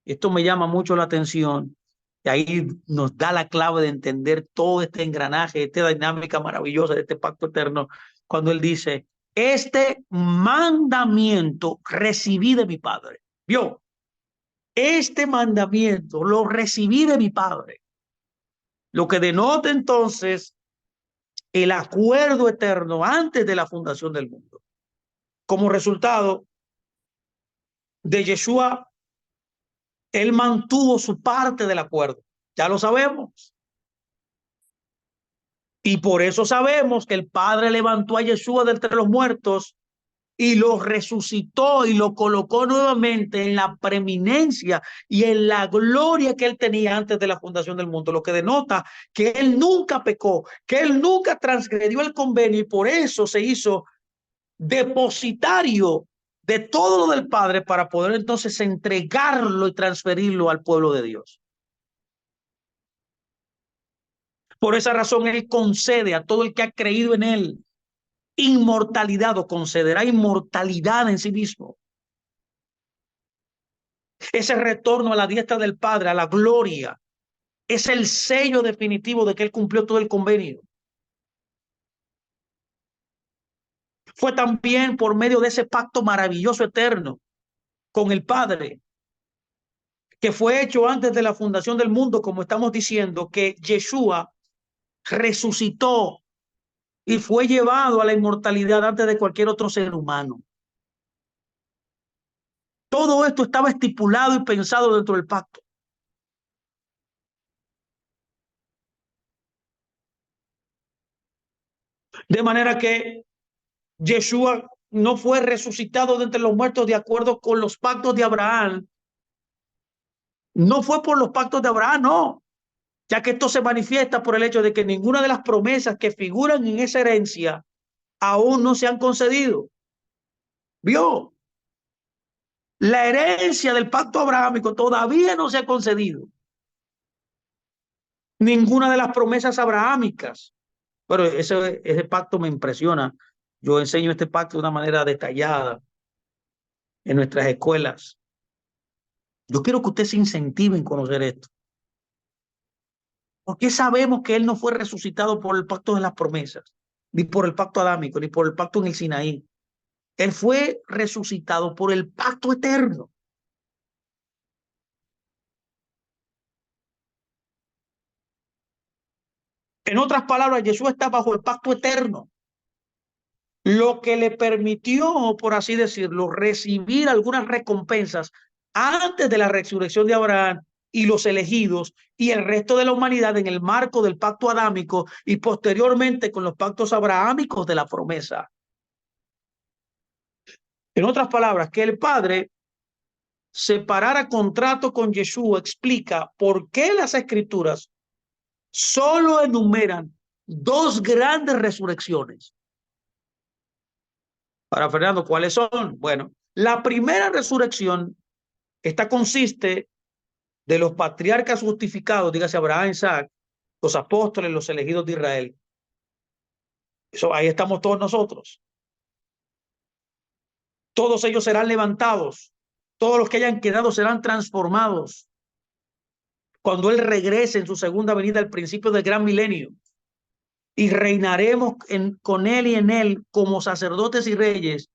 esto me llama mucho la atención, y ahí nos da la clave de entender todo este engranaje, esta dinámica maravillosa de este pacto eterno, cuando él dice, este mandamiento recibí de mi Padre. ¿Vio? Este mandamiento lo recibí de mi Padre. Lo que denota entonces el acuerdo eterno antes de la fundación del mundo. Como resultado de Yeshua, él mantuvo su parte del acuerdo. Ya lo sabemos. Y por eso sabemos que el Padre levantó a Yeshua de entre los muertos y lo resucitó y lo colocó nuevamente en la preeminencia y en la gloria que él tenía antes de la fundación del mundo, lo que denota que él nunca pecó, que él nunca transgredió el convenio y por eso se hizo depositario de todo lo del Padre para poder entonces entregarlo y transferirlo al pueblo de Dios. Por esa razón él concede a todo el que ha creído en él inmortalidad o concederá inmortalidad en sí mismo. Ese retorno a la diestra del Padre, a la gloria, es el sello definitivo de que él cumplió todo el convenio. Fue también por medio de ese pacto maravilloso eterno con el Padre, que fue hecho antes de la fundación del mundo, como estamos diciendo, que Yeshua resucitó y fue llevado a la inmortalidad antes de cualquier otro ser humano. Todo esto estaba estipulado y pensado dentro del pacto. De manera que Yeshua no fue resucitado de entre los muertos de acuerdo con los pactos de Abraham. No fue por los pactos de Abraham, no, ya que esto se manifiesta por el hecho de que ninguna de las promesas que figuran en esa herencia aún no se han concedido. ¿Vio? La herencia del pacto abrahámico todavía no se ha concedido. Ninguna de las promesas abrahámicas. Pero ese pacto me impresiona. Yo enseño este pacto de una manera detallada en nuestras escuelas. Yo quiero que usted se incentive en conocer esto. ¿Por qué sabemos que él no fue resucitado por el pacto de las promesas, ni por el pacto adámico, ni por el pacto en el Sinaí? Él fue resucitado por el pacto eterno. En otras palabras, Jesús está bajo el pacto eterno, lo que le permitió, por así decirlo, recibir algunas recompensas antes de la resurrección de Abraham y los elegidos y el resto de la humanidad en el marco del pacto adámico y posteriormente con los pactos abrahámicos de la promesa. En otras palabras, que el Padre separara contrato con Yeshua explica por qué las Escrituras solo enumeran dos grandes resurrecciones. Para Fernando, ¿cuáles son? Bueno, la primera resurrección, esta consiste de los patriarcas justificados, dígase Abraham, Isaac, los apóstoles, los elegidos de Israel. Eso, ahí estamos todos nosotros. Todos ellos serán levantados. Todos los que hayan quedado serán transformados cuando Él regrese en su segunda venida al principio del gran milenio. Y reinaremos con Él y en Él como sacerdotes y reyes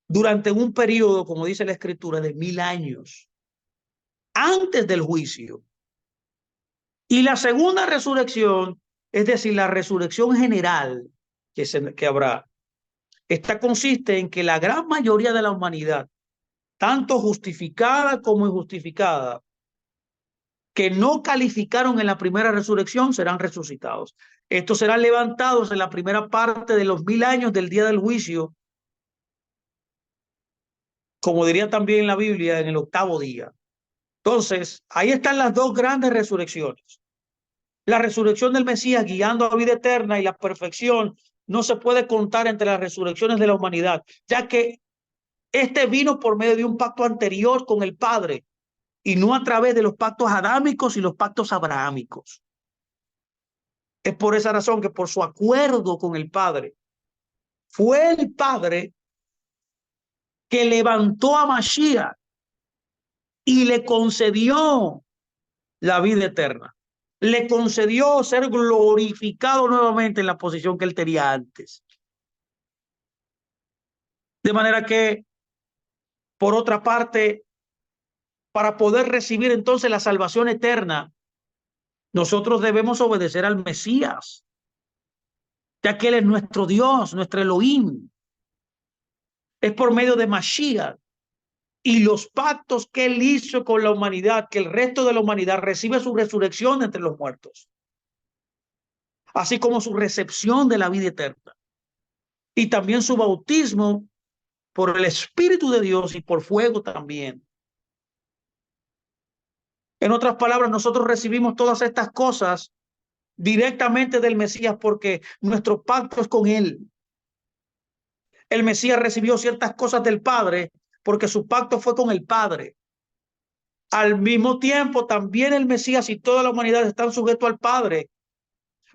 durante un periodo, como dice la Escritura, de 1000 años antes del juicio. Y la segunda resurrección, es decir, la resurrección general que habrá, esta consiste en que la gran mayoría de la humanidad, tanto justificada como injustificada, que no calificaron en la primera resurrección, serán resucitados. Estos serán levantados en la primera parte de los 1000 años del día del juicio, como diría también la Biblia, en el octavo día. Entonces, ahí están las dos grandes resurrecciones. La resurrección del Mesías guiando a vida eterna y la perfección no se puede contar entre las resurrecciones de la humanidad, ya que este vino por medio de un pacto anterior con el Padre y no a través de los pactos adámicos y los pactos abrahámicos. Es por esa razón que por su acuerdo con el Padre, fue el Padre que levantó a Mashiach y le concedió la vida eterna. Le concedió ser glorificado nuevamente en la posición que él tenía antes. De manera que, por otra parte, para poder recibir entonces la salvación eterna, nosotros debemos obedecer al Mesías, ya que Él es nuestro Dios, nuestro Elohim. Es por medio de Mashiach y los pactos que Él hizo con la humanidad, que el resto de la humanidad recibe su resurrección entre los muertos, así como su recepción de la vida eterna y también su bautismo por el Espíritu de Dios y por fuego también. En otras palabras, nosotros recibimos todas estas cosas directamente del Mesías porque nuestro pacto es con Él. El Mesías recibió ciertas cosas del Padre porque su pacto fue con el Padre. Al mismo tiempo, también el Mesías y toda la humanidad están sujetos al Padre,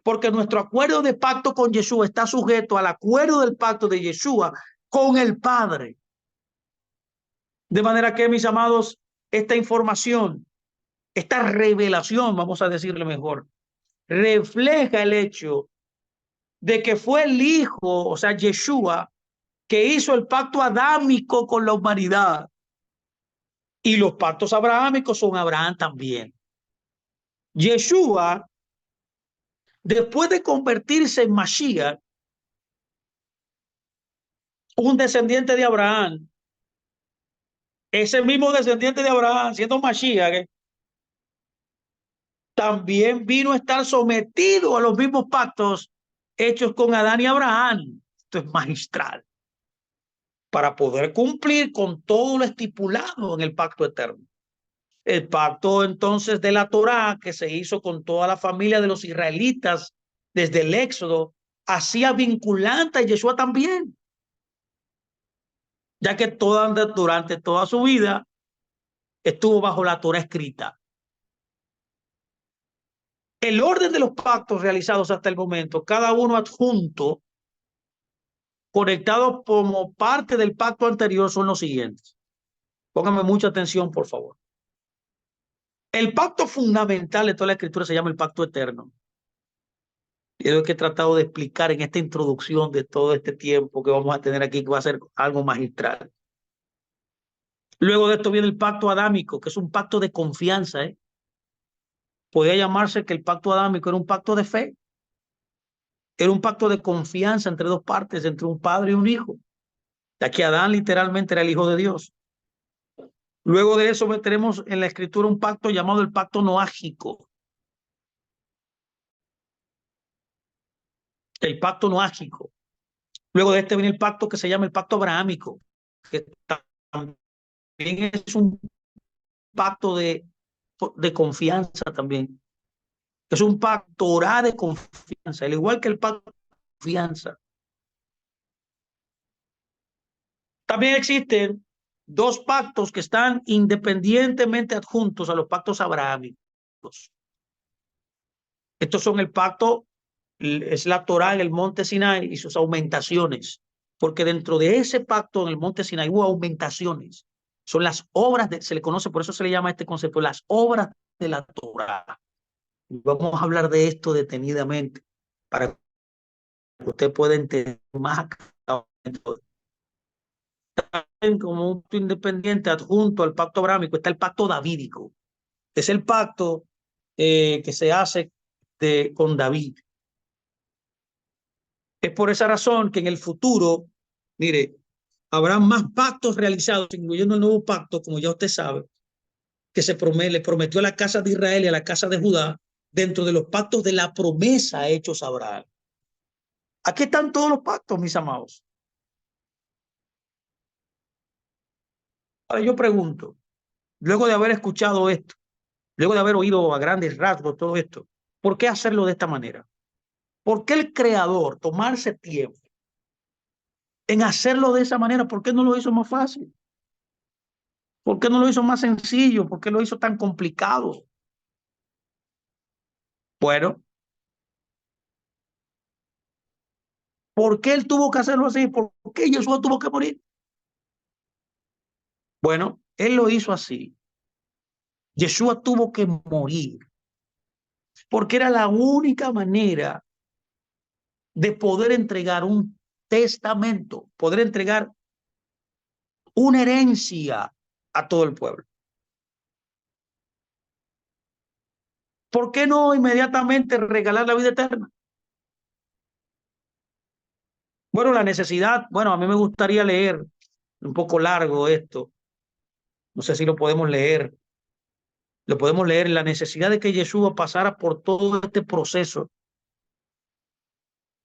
porque nuestro acuerdo de pacto con Yeshua está sujeto al acuerdo del pacto de Yeshua con el Padre. De manera que, mis amados, esta información, esta revelación, vamos a decirle mejor, refleja el hecho de que fue el Hijo, o sea, Yeshua, que hizo el pacto adámico con la humanidad. Y los pactos abrahámicos son Abraham también. Yeshua, después de convertirse en Mashiach, un descendiente de Abraham, ese mismo descendiente de Abraham, siendo Mashiach, también vino a estar sometido a los mismos pactos hechos con Adán y Abraham. Esto es magistral. Para poder cumplir con todo lo estipulado en el pacto eterno. El pacto entonces de la Torá que se hizo con toda la familia de los israelitas desde el Éxodo, hacía vinculante a Yeshua también, ya que durante toda su vida estuvo bajo la Torá escrita. El orden de los pactos realizados hasta el momento, cada uno adjunto, conectados como parte del pacto anterior, son los siguientes. Pónganme mucha atención, por favor. El pacto fundamental de toda la escritura se llama el pacto eterno. Y es lo que he tratado de explicar en esta introducción de todo este tiempo que vamos a tener aquí, que va a ser algo magistral. Luego de esto viene el pacto adámico, que es un pacto de confianza. Podría llamarse que el pacto adámico era un pacto de fe. Era un pacto de confianza entre dos partes, entre un padre y un hijo. Ya que Adán literalmente era el hijo de Dios. Luego de eso tenemos en la escritura un pacto llamado el pacto noágico. El pacto noágico. Luego de este viene el pacto que se llama el pacto abrahámico, que también es un pacto de confianza también. Es un pacto Torah de confianza, al igual que el pacto de confianza. También existen dos pactos que están independientemente adjuntos a los pactos abrahámicos. Estos son el pacto, es la Torah en el monte Sinai y sus aumentaciones, porque dentro de ese pacto en el monte Sinai hubo aumentaciones. Son las obras, se le conoce, por eso se le llama este concepto, las obras de la Torah. Vamos a hablar de esto detenidamente para que usted pueda entender más como un pacto independiente adjunto al pacto abrámico está el pacto davídico. Es el pacto que se hace con David. Es por esa razón que en el futuro, mire, habrá más pactos realizados, incluyendo el nuevo pacto, como ya usted sabe, que le prometió a la casa de Israel y a la casa de Judá dentro de los pactos de la promesa hechos a Abraham. Aquí están todos los pactos, mis amados. Ahora yo pregunto, luego de haber escuchado esto, luego de haber oído a grandes rasgos todo esto, ¿por qué hacerlo de esta manera? ¿Por qué el creador tomarse tiempo en hacerlo de esa manera? ¿Por qué no lo hizo más fácil? ¿Por qué no lo hizo más sencillo? ¿Por qué lo hizo tan complicado? Bueno, ¿por qué él tuvo que hacerlo así? ¿Por qué Jesús tuvo que morir? Bueno, él lo hizo así. Yeshua tuvo que morir porque era la única manera de poder entregar un testamento, poder entregar una herencia a todo el pueblo. ¿Por qué no inmediatamente regalar la vida eterna? Bueno, la necesidad, bueno, a mí me gustaría leer un poco largo esto, no sé si lo podemos leer. Lo podemos leer, la necesidad de que Jesús pasara por todo este proceso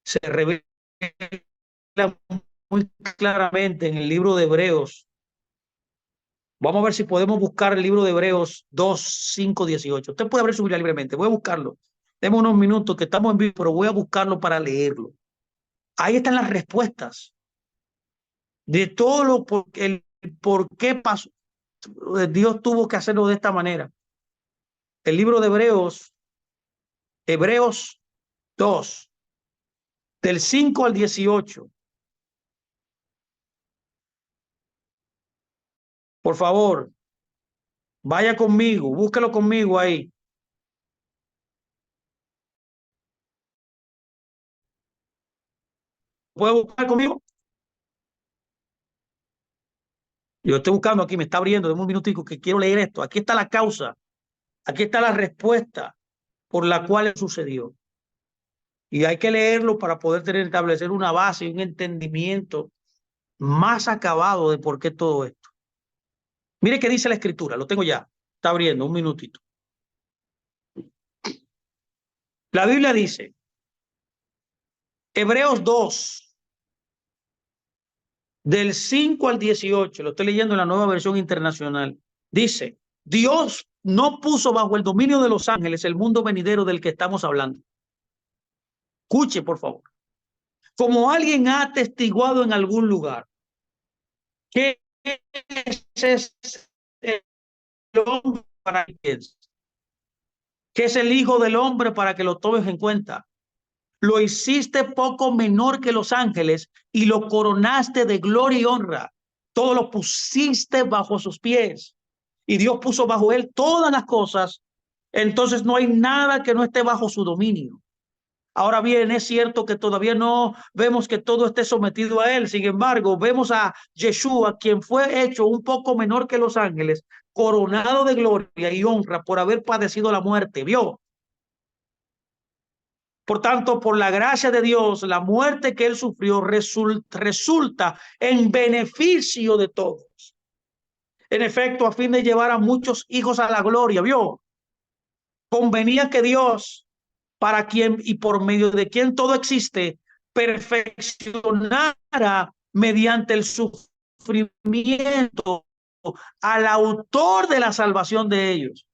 se revela muy claramente en el libro de Hebreos. Vamos a ver si podemos buscar el libro de Hebreos 2, 5, 18. Usted puede abrir su Biblia libremente. Voy a buscarlo. Deme unos minutos que estamos en vivo, pero voy a buscarlo para leerlo. Ahí están las respuestas de todo lo por qué pasó. Dios tuvo que hacerlo de esta manera. El libro de Hebreos, Hebreos 2, del 5 al 18. Por favor, vaya conmigo, búsquelo conmigo ahí. puede buscar conmigo? Yo estoy buscando aquí, me está abriendo, de un minutico que quiero leer esto. Aquí está la causa, aquí está la respuesta por la cual sucedió. Y hay que leerlo para poder establecer una base y un entendimiento más acabado de por qué todo esto. Mire qué dice la escritura, lo tengo ya, está abriendo, un minutito. La Biblia dice, Hebreos 2, del 5 al 18, lo estoy leyendo en la Nueva Versión Internacional, dice, Dios no puso bajo el dominio de los ángeles el mundo venidero del que estamos hablando. Escuche, por favor. Como alguien ha atestiguado en algún lugar, que es el hombre para que es el Hijo del Hombre para que lo tomes en cuenta. Lo hiciste poco menor que los ángeles y lo coronaste de gloria y honra. Todo lo pusiste bajo sus pies y Dios puso bajo él todas las cosas. Entonces no hay nada que no esté bajo su dominio. Ahora bien, es cierto que todavía no vemos que todo esté sometido a él. Sin embargo, vemos a Yeshua, quien fue hecho un poco menor que los ángeles, coronado de gloria y honra por haber padecido la muerte. ¿Vio? Por tanto, por la gracia de Dios, la muerte que él sufrió resulta en beneficio de todos. En efecto, a fin de llevar a muchos hijos a la gloria, ¿vio? Convenía que Dios, para quien y por medio de quien todo existe, perfeccionara mediante el sufrimiento al autor de la salvación de ellos.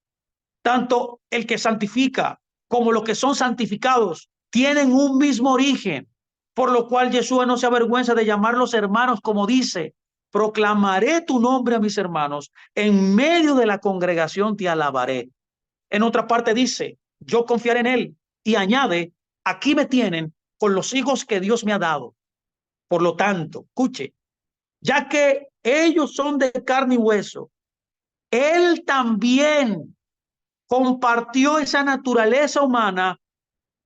Tanto el que santifica como los que son santificados tienen un mismo origen, por lo cual Yeshua no se avergüenza de llamarlos hermanos, como dice, proclamaré tu nombre a mis hermanos, en medio de la congregación te alabaré. En otra parte dice, yo confiaré en él, y añade, aquí me tienen con los hijos que Dios me ha dado. Por lo tanto, escuche, ya que ellos son de carne y hueso, él también compartió esa naturaleza humana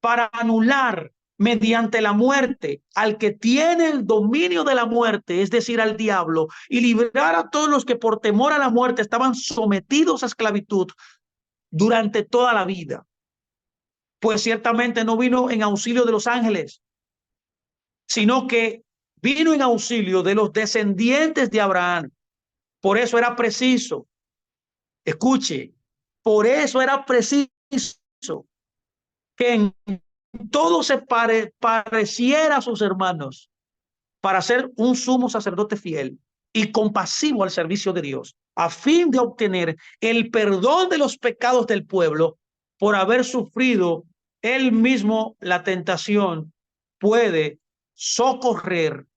para anular mediante la muerte al que tiene el dominio de la muerte, es decir, al diablo, y librar a todos los que por temor a la muerte estaban sometidos a esclavitud durante toda la vida. Pues ciertamente no vino en auxilio de los ángeles, sino que vino en auxilio de los descendientes de Abraham. Por eso era preciso, escuche, por eso era preciso que en todo se pareciera a sus hermanos para ser un sumo sacerdote fiel y compasivo al servicio de Dios, a fin de obtener el perdón de los pecados del pueblo por haber sufrido él mismo la tentación, puede socorrer,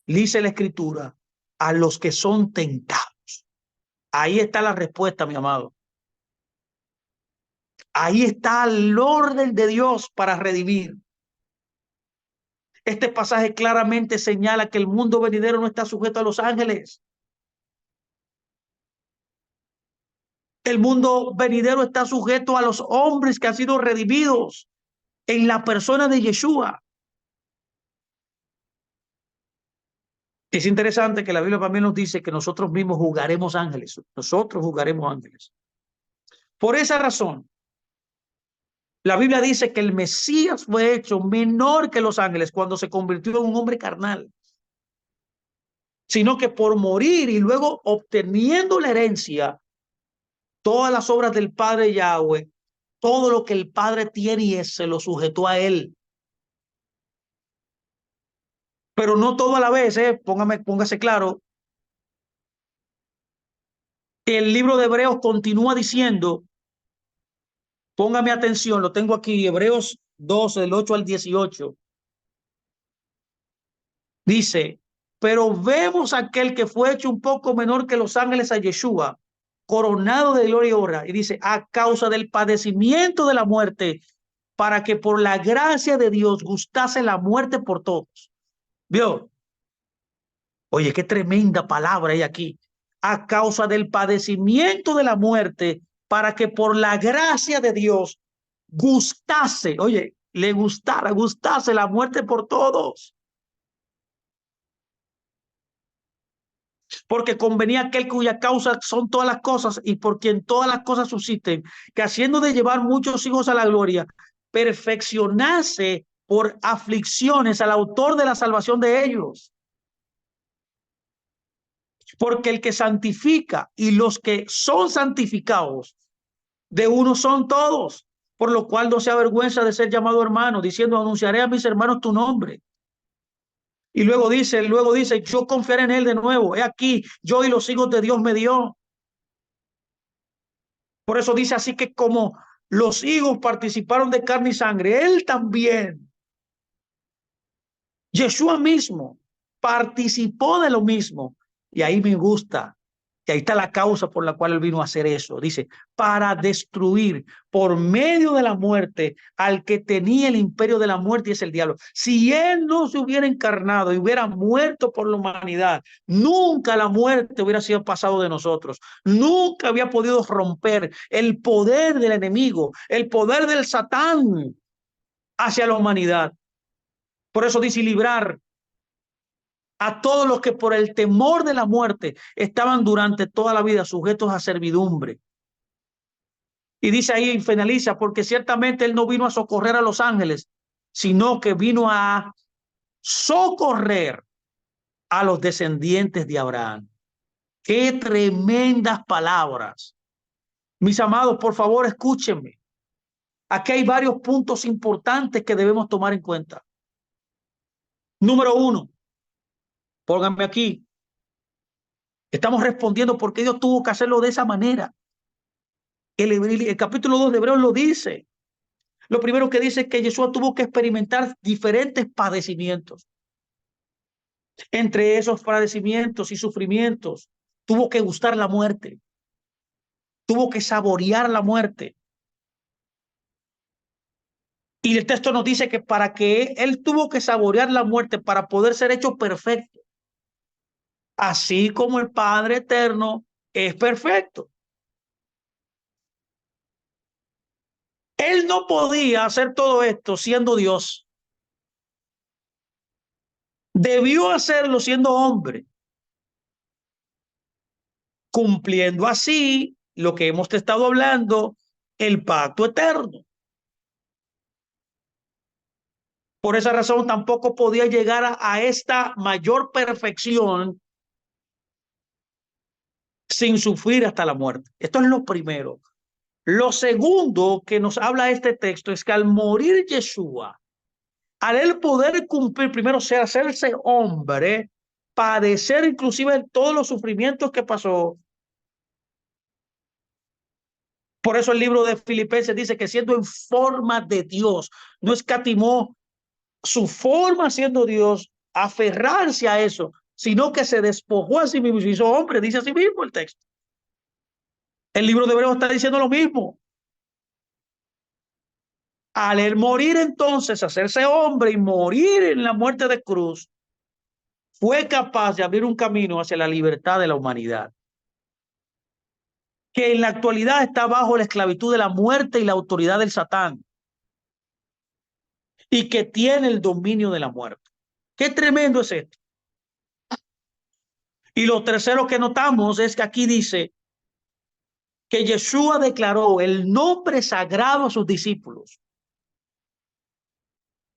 dice la Escritura, a los que son tentados. Ahí está la respuesta, mi amado. Ahí está el orden de Dios para redimir. Este pasaje claramente señala que el mundo venidero no está sujeto a los ángeles. El mundo venidero está sujeto a los hombres que han sido redimidos en la persona de Yeshua. Es interesante que la Biblia también nos dice que nosotros mismos jugaremos ángeles. Nosotros jugaremos ángeles. Por esa razón, la Biblia dice que el Mesías fue hecho menor que los ángeles cuando se convirtió en un hombre carnal, sino que por morir y luego obteniendo la herencia, todas las obras del Padre Yahweh, todo lo que el Padre tiene y es, se lo sujetó a él. Pero no todo a la vez, póngase claro. El libro de Hebreos continúa diciendo, póngame atención, lo tengo aquí, Hebreos 12, del 8 al 18. Dice, pero vemos a aquel que fue hecho un poco menor que los ángeles, a Yeshua, coronado de gloria y honra. Y dice, a causa del padecimiento de la muerte, para que por la gracia de Dios gustase la muerte por todos. ¿Vio? Oye, qué tremenda palabra hay aquí. A causa del padecimiento de la muerte, para que por la gracia de Dios gustase, oye, le gustase la muerte por todos. porque convenía aquel cuya causa son todas las cosas y por quien todas las cosas subsisten, que haciendo de llevar muchos hijos a la gloria, perfeccionase por aflicciones al autor de la salvación de ellos. Porque el que santifica y los que son santificados, de uno son todos, por lo cual no se avergüenza de ser llamado hermano, diciendo, anunciaré a mis hermanos tu nombre. Y luego dice, yo confiaré en él de nuevo. He aquí, yo y los hijos de Dios me dio. Por eso dice así que como los hijos participaron de carne y sangre, él también, Yeshua mismo, participó de lo mismo. Y ahí me gusta. Y ahí está la causa por la cual él vino a hacer eso. Dice, para destruir por medio de la muerte al que tenía el imperio de la muerte y es el diablo. Si él no se hubiera encarnado y hubiera muerto por la humanidad, nunca la muerte hubiera sido pasado de nosotros. Nunca había podido romper el poder del enemigo, el poder del Satán hacia la humanidad. Por eso dice librar a todos los que por el temor de la muerte estaban durante toda la vida sujetos a servidumbre. Y dice ahí y finaliza, porque ciertamente él no vino a socorrer a los ángeles, sino que vino a socorrer a los descendientes de Abraham. Qué tremendas palabras. Mis amados, por favor, escúchenme. Aquí hay varios puntos importantes que debemos tomar en cuenta. Número uno, pónganme aquí. Estamos respondiendo por qué Dios tuvo que hacerlo de esa manera. El capítulo 2 de Hebreos lo dice. Lo primero que dice es que Jesús tuvo que experimentar diferentes padecimientos. Entre esos padecimientos y sufrimientos, tuvo que gustar la muerte. Tuvo que saborear la muerte. Y el texto nos dice que para que él tuvo que saborear la muerte para poder ser hecho perfecto. Así como el Padre eterno es perfecto. Él no podía hacer todo esto siendo Dios. Debió hacerlo siendo hombre, cumpliendo así lo que hemos estado hablando, el pacto eterno. Por esa razón tampoco podía llegar a esta mayor perfección sin sufrir hasta la muerte. Esto es lo primero. Lo segundo que nos habla este texto es que al morir Yeshua, al él poder cumplir, primero sea hacerse hombre, padecer inclusive todos los sufrimientos que pasó. Por eso el libro de Filipenses dice que siendo en forma de Dios, no escatimó su forma siendo Dios, aferrarse a eso, sino que se despojó a sí mismo y se hizo hombre, dice así mismo el texto. El libro de Hebreos está diciendo lo mismo. Al él morir entonces, hacerse hombre y morir en la muerte de cruz, fue capaz de abrir un camino hacia la libertad de la humanidad, que en la actualidad está bajo la esclavitud de la muerte y la autoridad del Satán, y que tiene el dominio de la muerte. Qué tremendo es esto. Y lo tercero que notamos es que aquí dice que Yeshua declaró el nombre sagrado a sus discípulos.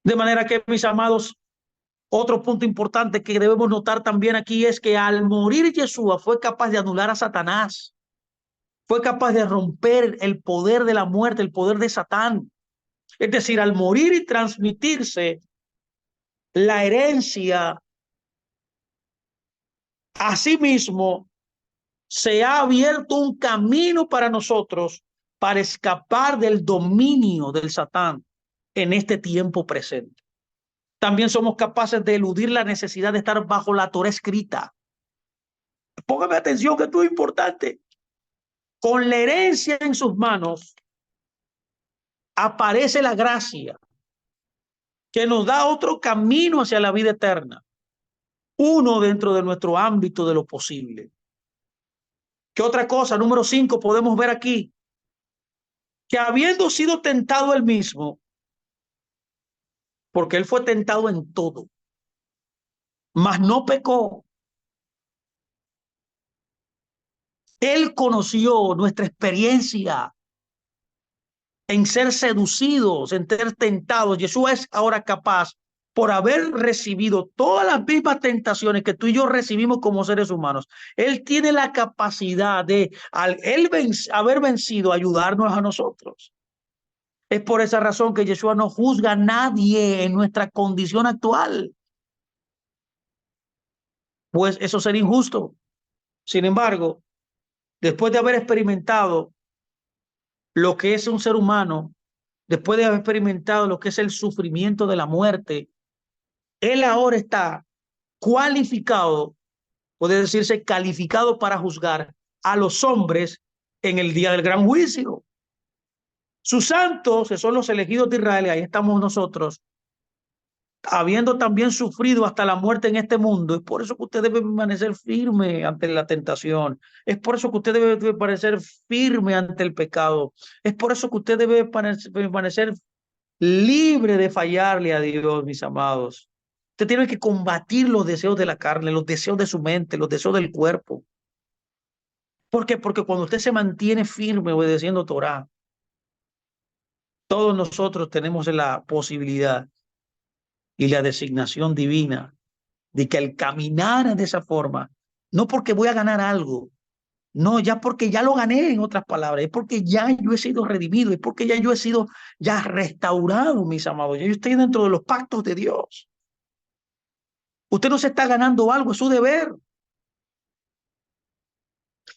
De manera que, mis amados, otro punto importante que debemos notar también aquí es que al morir Yeshua fue capaz de anular a Satanás, fue capaz de romper el poder de la muerte, el poder de Satán. Es decir, al morir y transmitirse la herencia, asimismo, se ha abierto un camino para nosotros para escapar del dominio del Satán en este tiempo presente. También somos capaces de eludir la necesidad de estar bajo la Torá escrita. Póngame atención que esto es importante. Con la herencia en sus manos aparece la gracia que nos da otro camino hacia la vida eterna. Uno dentro de nuestro ámbito de lo posible. ¿Qué otra cosa? Número 5, podemos ver aquí que habiendo sido tentado él mismo, porque él fue tentado en todo, mas no pecó. Él conoció nuestra experiencia en ser seducidos, en ser tentados. Yeshua es ahora capaz, por haber recibido todas las mismas tentaciones que tú y yo recibimos como seres humanos. Él tiene la capacidad de, al él haber vencido, ayudarnos a nosotros. Es por esa razón que Yeshua no juzga a nadie en nuestra condición actual, pues eso sería injusto. Sin embargo, después de haber experimentado lo que es un ser humano, después de haber experimentado lo que es el sufrimiento de la muerte, él ahora está cualificado, puede decirse calificado para juzgar a los hombres en el día del gran juicio. Sus santos, que son los elegidos de Israel, y ahí estamos nosotros, habiendo también sufrido hasta la muerte en este mundo. Es por eso que usted debe permanecer firme ante la tentación. Es por eso que usted debe permanecer firme ante el pecado. Es por eso que usted debe permanecer libre de fallarle a Dios, mis amados. Usted tiene que combatir los deseos de la carne, los deseos de su mente, los deseos del cuerpo. ¿Por qué? Porque cuando usted se mantiene firme obedeciendo Torah, todos nosotros tenemos la posibilidad y la designación divina de que al caminar de esa forma, no porque voy a ganar algo, no, ya porque ya lo gané, en otras palabras, es porque ya yo he sido redimido, es porque ya yo he sido ya restaurado, mis amados, ya yo estoy dentro de los pactos de Dios. Usted no se está ganando algo, es su deber.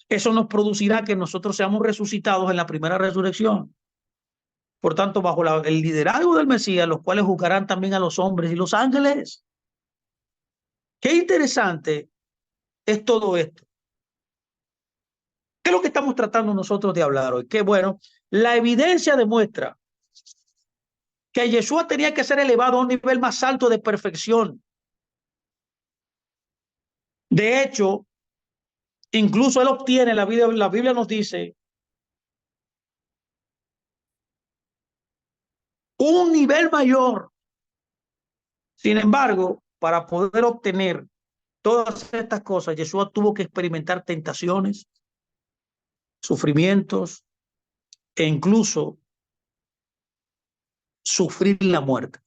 Eso nos producirá que nosotros seamos resucitados en la primera resurrección. Por tanto, bajo el liderazgo del Mesías, los cuales juzgarán también a los hombres y los ángeles. Qué interesante es todo esto. ¿Qué es lo que estamos tratando nosotros de hablar hoy? Que bueno, la evidencia demuestra que Yeshua tenía que ser elevado a un nivel más alto de perfección. De hecho, incluso él obtiene, la Biblia nos dice, un nivel mayor. Sin embargo, para poder obtener todas estas cosas, Yeshua tuvo que experimentar tentaciones, sufrimientos e incluso sufrir la muerte.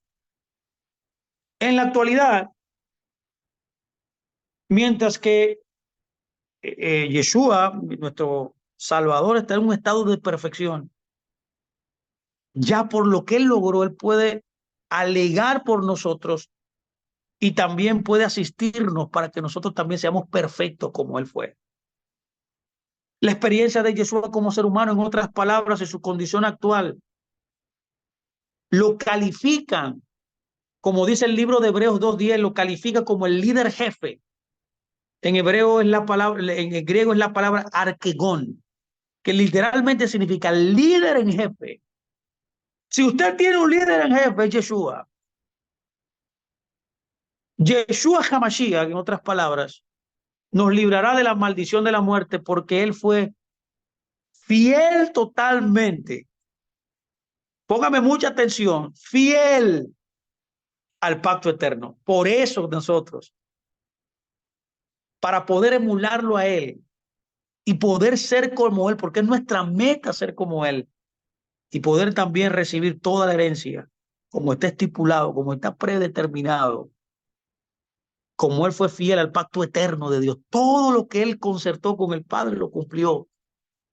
En la actualidad, mientras que Yeshua, nuestro Salvador, está en un estado de perfección, ya por lo que él logró, él puede alegar por nosotros y también puede asistirnos para que nosotros también seamos perfectos como él fue. La experiencia de Yeshua como ser humano, en otras palabras, y su condición actual, lo califican, como dice el libro de Hebreos 2:10, lo califica como el líder jefe. En hebreo es la palabra, en el griego es la palabra arquegón, que literalmente significa líder en jefe. Si usted tiene un líder en jefe, es Yeshua. Yeshua HaMashiach, en otras palabras, nos librará de la maldición de la muerte porque él fue fiel totalmente. Póngame mucha atención, fiel al pacto eterno. Por eso nosotros, para poder emularlo a él y poder ser como él, porque es nuestra meta ser como él, y poder también recibir toda la herencia, como está estipulado, como está predeterminado, como él fue fiel al pacto eterno de Dios. Todo lo que él concertó con el Padre lo cumplió.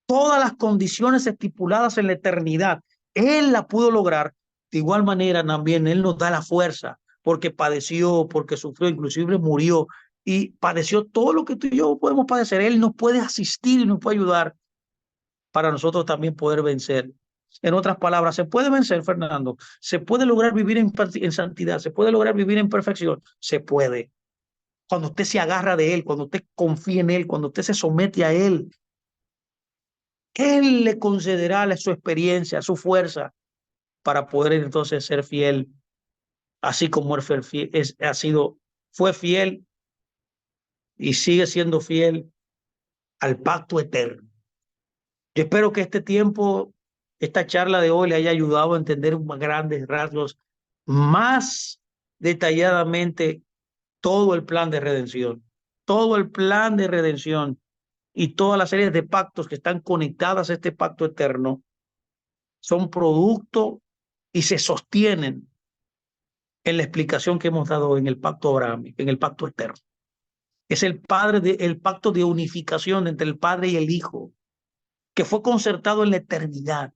Todas las condiciones estipuladas en la eternidad, él la pudo lograr. De igual manera también él nos da la fuerza, porque padeció, porque sufrió, inclusive murió y padeció todo lo que tú y yo podemos padecer. Él nos puede asistir y nos puede ayudar para nosotros también poder vencer. En otras palabras, se puede vencer, Fernando. Se puede lograr vivir en santidad, se puede lograr vivir en perfección. Se puede. Cuando usted se agarra de él, cuando usted confía en él, cuando usted se somete a él, él le concederá su experiencia, su fuerza para poder entonces ser fiel, así como él fue fiel, fue fiel y sigue siendo fiel al pacto eterno. Yo espero que este tiempo, esta charla de hoy le haya ayudado a entender grandes rasgos más detalladamente todo el plan de redención, todo el plan de redención y todas las series de pactos que están conectadas a este pacto eterno son producto y se sostienen en la explicación que hemos dado en el pacto abrahámico, en el pacto eterno. Es el pacto de unificación entre el Padre y el Hijo, que fue concertado en la eternidad,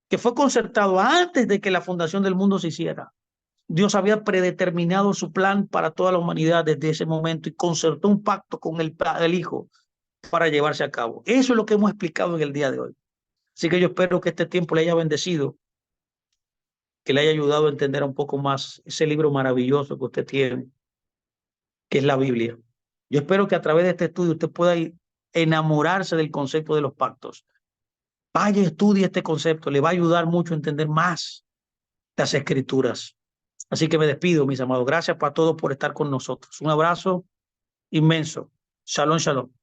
que fue concertado antes de que la fundación del mundo se hiciera. Dios había predeterminado su plan para toda la humanidad desde ese momento y concertó un pacto con el Hijo para llevarse a cabo. Eso es lo que hemos explicado en el día de hoy. Así que yo espero que este tiempo le haya bendecido, que le haya ayudado a entender un poco más ese libro maravilloso que usted tiene, que es la Biblia. Yo espero que a través de este estudio usted pueda enamorarse del concepto de los pactos. Vaya, estudie este concepto, le va a ayudar mucho a entender más las escrituras. Así que me despido, mis amados. Gracias para todos por estar con nosotros. Un abrazo inmenso. Shalom, shalom.